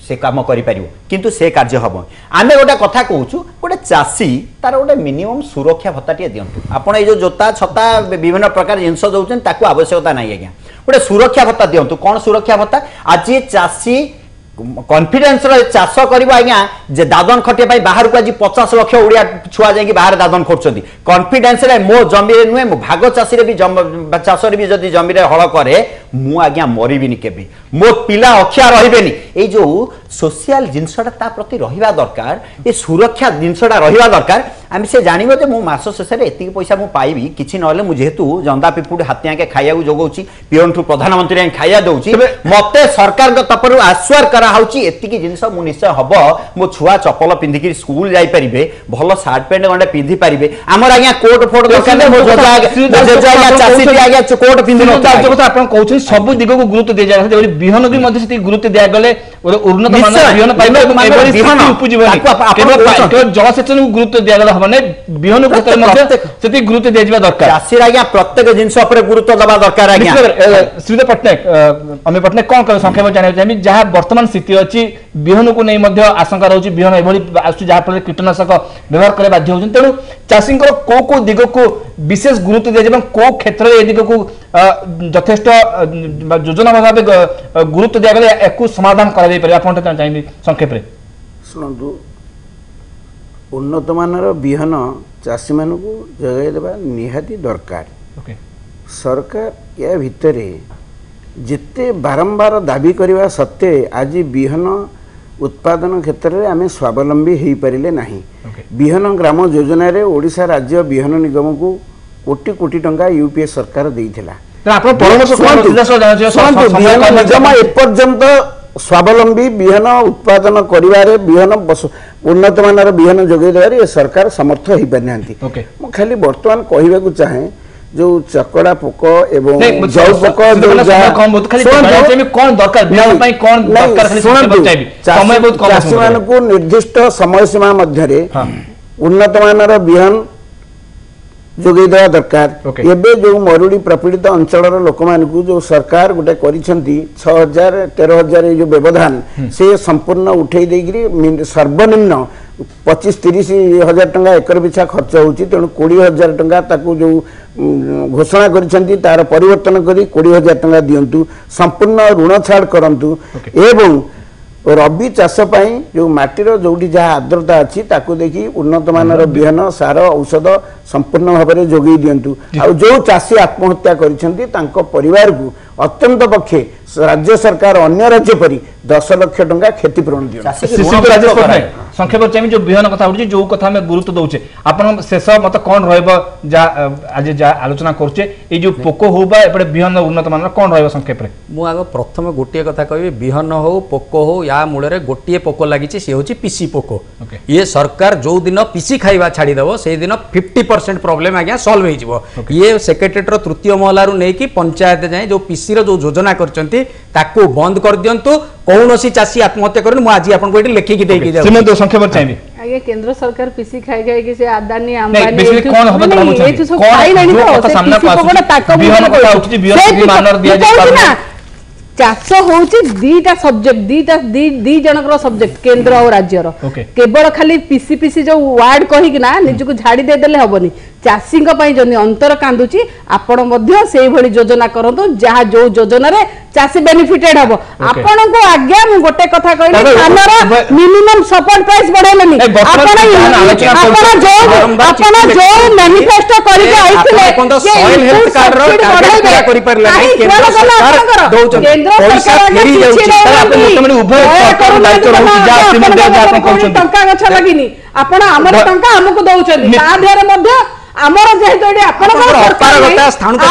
से काम करिपारिबो किंतु से कार्य हम आम गोटे कथा कहूँ गोटे चाषी तार गोटे मिनिमम सुरक्षा भत्ताटे दिंतु आपड़ ये जोता छता विभिन्न प्रकार जिनस दौरान ताकू आवश्यकता नहीं आज्ञा गोटे सुरक्षा भत्ता दिंतु कौन सुरक्षा भत्ता आज चाषी कॉन्फिडेंस चाष कर आज्ञा जे दादन खटिया बाहर को आज 50 लाख ओडिया छुआ जाकि बाहर दादन कर कॉन्फिडेंस मो जमी नुहे मो भाग चाषी भी चाष भी जदि जमी हल करे मु आज्ञा मरबिनी केबे मो पिला अखिया रहिबेनी ए जो सोशल जिनसटा प्रति रहिबा दरकार ए सुरक्षा जिनसटा रहिबा दरकार आम से जानव जे मो मास शेष एति पैसा मु पाइबी किछि नले मु जेहेतु जंदा पिपुड हाथिया के खाइया जोगौची पीएम ठू प्रधानमंत्री खाइया दउची मते सरकार तरफ आश्वार करा हाउची एतिकी जिनस मु निश्चय हबो मो छुआ चप्पल पिंधिकी स्कूल जाई परिबे भलो शार्ट पैंट गंडे पिंधि परिबे हमर आज्ञा कोट फोट दरकार नै मो जजा चासी भी आज्ञा कोट पिंधि न जो कथा आपण कहउछ सब दिग को गुरुत्व दे जाय जे बिहन भी मध्य से गुरुत्व दिया गले उन्नत मानव बिहन पाइबे एबरी बिहन उपजीवनी केवल जलसेचन को गुरुत्व दिया गले हबने बिहन क्षेत्र मध्य सेति गुरुत्व दे जिबा दरकार चासी आज्ञा प्रत्येक जिंस ऊपर गुरुत्व दबा दरकार आज्ञा श्रीदेव पटनायक अमित पटनायक कोन कर संक्षेप जाने चाहिए जहां वर्तमान स्थिति अछि बिहन को नहीं मध्य आशंका रहउछि बिहन एभली आसु जहां पर कीटनाशक व्यवहार करे बाध्य होउछन तेनु चाषी को दिग को विशेष गुरुत्व दिया जाए को क्षेत्र में दिग को यथेष्ट योजना भाव गुरुत्व दिया गले एकु समाधान करा पारे आप चाहिए संक्षेप रे शुणु उन्नत मानर बिहन चाषी मान को जगह देवा निहाती दरकार सरकार या भितर जिते बारंबार दाबी करने सत्वे आज बिहन उत्पादन क्षेत्र में आम स्वावलंबी हो पारे ना बिहन ग्राम योजना रे ओडिशा राज्य बिहन निगम को कोटी कोटी टंका यूपीए सरकार देइथिला निगम एपर्यंत स्वावलंबी बिहन उत्पादन करिवारे बिहन उन्नत मानर बिहन जोगे देवारे सरकार समर्थ हो पारि नांती मु खाली वर्तमान कहबा को चाहे जो चकड़ा पोक एवं जौ पोक चाषी मान को निर्दिष्ट समय सीमा मध्य उन्नत मानर बिहन जोगे देवा दरकार एबे जो मरुड़ी प्रपीड़ित अंचल लोक मानकु जो सरकार गोटे करिसेंती 6000 13000 जो व्यवधान से संपूर्ण उठे देगिरी सर्वनिम्न 25-30 हजार टंका एकर पिछा खर्च होची तेणु 20,000 टंका ताकू जो घोषणा करिसेंती तार परिवर्तन करी 20,000 टंका दियंतु संपूर्ण ऋण छाड़ करंतु एवं रबी चाष जो माटीर जोटी जहाँ आर्द्रता अच्छी ताकू देखी उन्नत मानर बिहन सार औषध संपूर्ण भाव में जोगे दिंतु आ जो चाषी आत्महत्या करिसेंती तांको परिवार को अत्यंत पक्षे राज्य सरकार अन्य राज्य परी 10 लाख टंका क्षतिपूरण दियंतु। संक्षेप चाहिए जो बिहन कथा उठी जो कथा में गुरुत्व दौचे आपण शेष मत कौन रहइबो जा आज जा आलोचना करछे ए जो पोको हो बा एपटे बिहन उन्नत मान कौन रहइबो संक्षेप रे मु आग प्रथम गोटे कथा कहबी बिहन हो पोको हो या मूल रे गोटे पोको लागिछि से होछि पीसी पोको ये सरकार जो दिन पीसी खाइबा छाड़ी देबो से दिन 50% प्रॉब्लम आज्ञा सॉल्व हो जिवो ये सेक्रेटरीट रो तृतीय महला रु नै कि पंचायत जाय जो पीसी रो जो योजना करचंती ताको बंद कर दियंतु कौनसी चाषी आत्महत्या करन मु आज आपन को एटी लेखि कि देकी जाऊ श्रीमती संक्षेप चाहिए आगे केंद्र सरकार पीसी खाई खाई कि से अदानी नहीं अंबानी बेसिकली कौन होबे तला मुछ कौन जो कथा सामना को आसु बिहन कथा उठी बिहन मानर दिया जे चाष होची दीटा सब्जेक्ट दी जनकर सब्जेक्ट केंद्र और राज्यर केवल खाली पीसी पीसी जो वार्ड कही कि ना निजको झाड़ी दे देले हबनी चाषी जनी अंतर कांदुची आपण मध्य सेही भली योजना करंतु जहा जो योजना रे चाषी बेनिफिटेड हबो आपण को आज्ञा मु गोटे कथा कहले खानर मिनिमम सपोर्ट प्राइस बढ़ेलनी आपण जो मैनिफेस्टो करि के आइथिले सॉइल हेल्थ कार्ड रो टारगेट पूरा करि परले नै केंद्र सरकार दउछ पैसा फेरी जाउची आपण मोटमने उभय सरकार दायित्व रहउची जा श्रीमती आपण कहउछन टंका गछ लागिनी आपण हमर टंका हमको दउछन ता देर मध्य आमर जेहेतु एडी आपण अपारगता स्थान को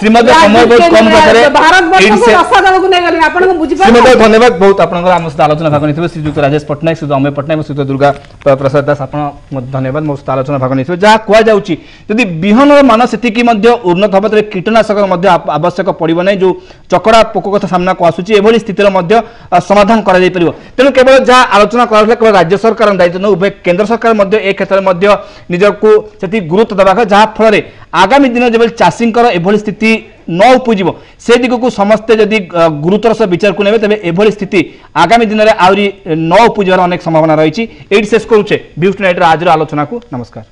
श्रीमती समय बहुत कम रखरे भारत वर्ष को 10 जन को नै गली आपण को बुझि पार श्रीमती धन्यवाद बहुत आपनकर आम सहित आलोचना भाग निथिबे श्रीयुक्त राजेश पटनायक श्रीयुक्त अमय पटनायक श्रीयुक्त दुर्गा प्रसाद दास आपण धन्यवाद मो सहित आलोचना भाग निथिबे जा कुआ जाउची यदि बिहन मान सेति की मध्य उन्नत हबतरे कीटनाशक मध्य आवश्यक पड़िबो नै जो चकड़ा पोको कथा सामना को आसुची एभली स्थितिर मध्य समाधान करा जाय परिबो तेनु केवल जा आलोचना कराले केवल राज्य सरकार दायित्व न उभय केंद्र सरकार मध्य ए क्षेत्र मध्य निजको सेति गुरुत्व दबाक जहा फल आगामी दिन जब चाषी एभली स्थिति न उपजिब से दिग को समस्ते जदि गुरुतर से विचार को नेबे तबे एभली स्थिति आगामी दिन में आहरी न उपजिबार अनेक संभावना रही शेष करुचे व्यूज टुनाइट आज आलोचना को नमस्कार।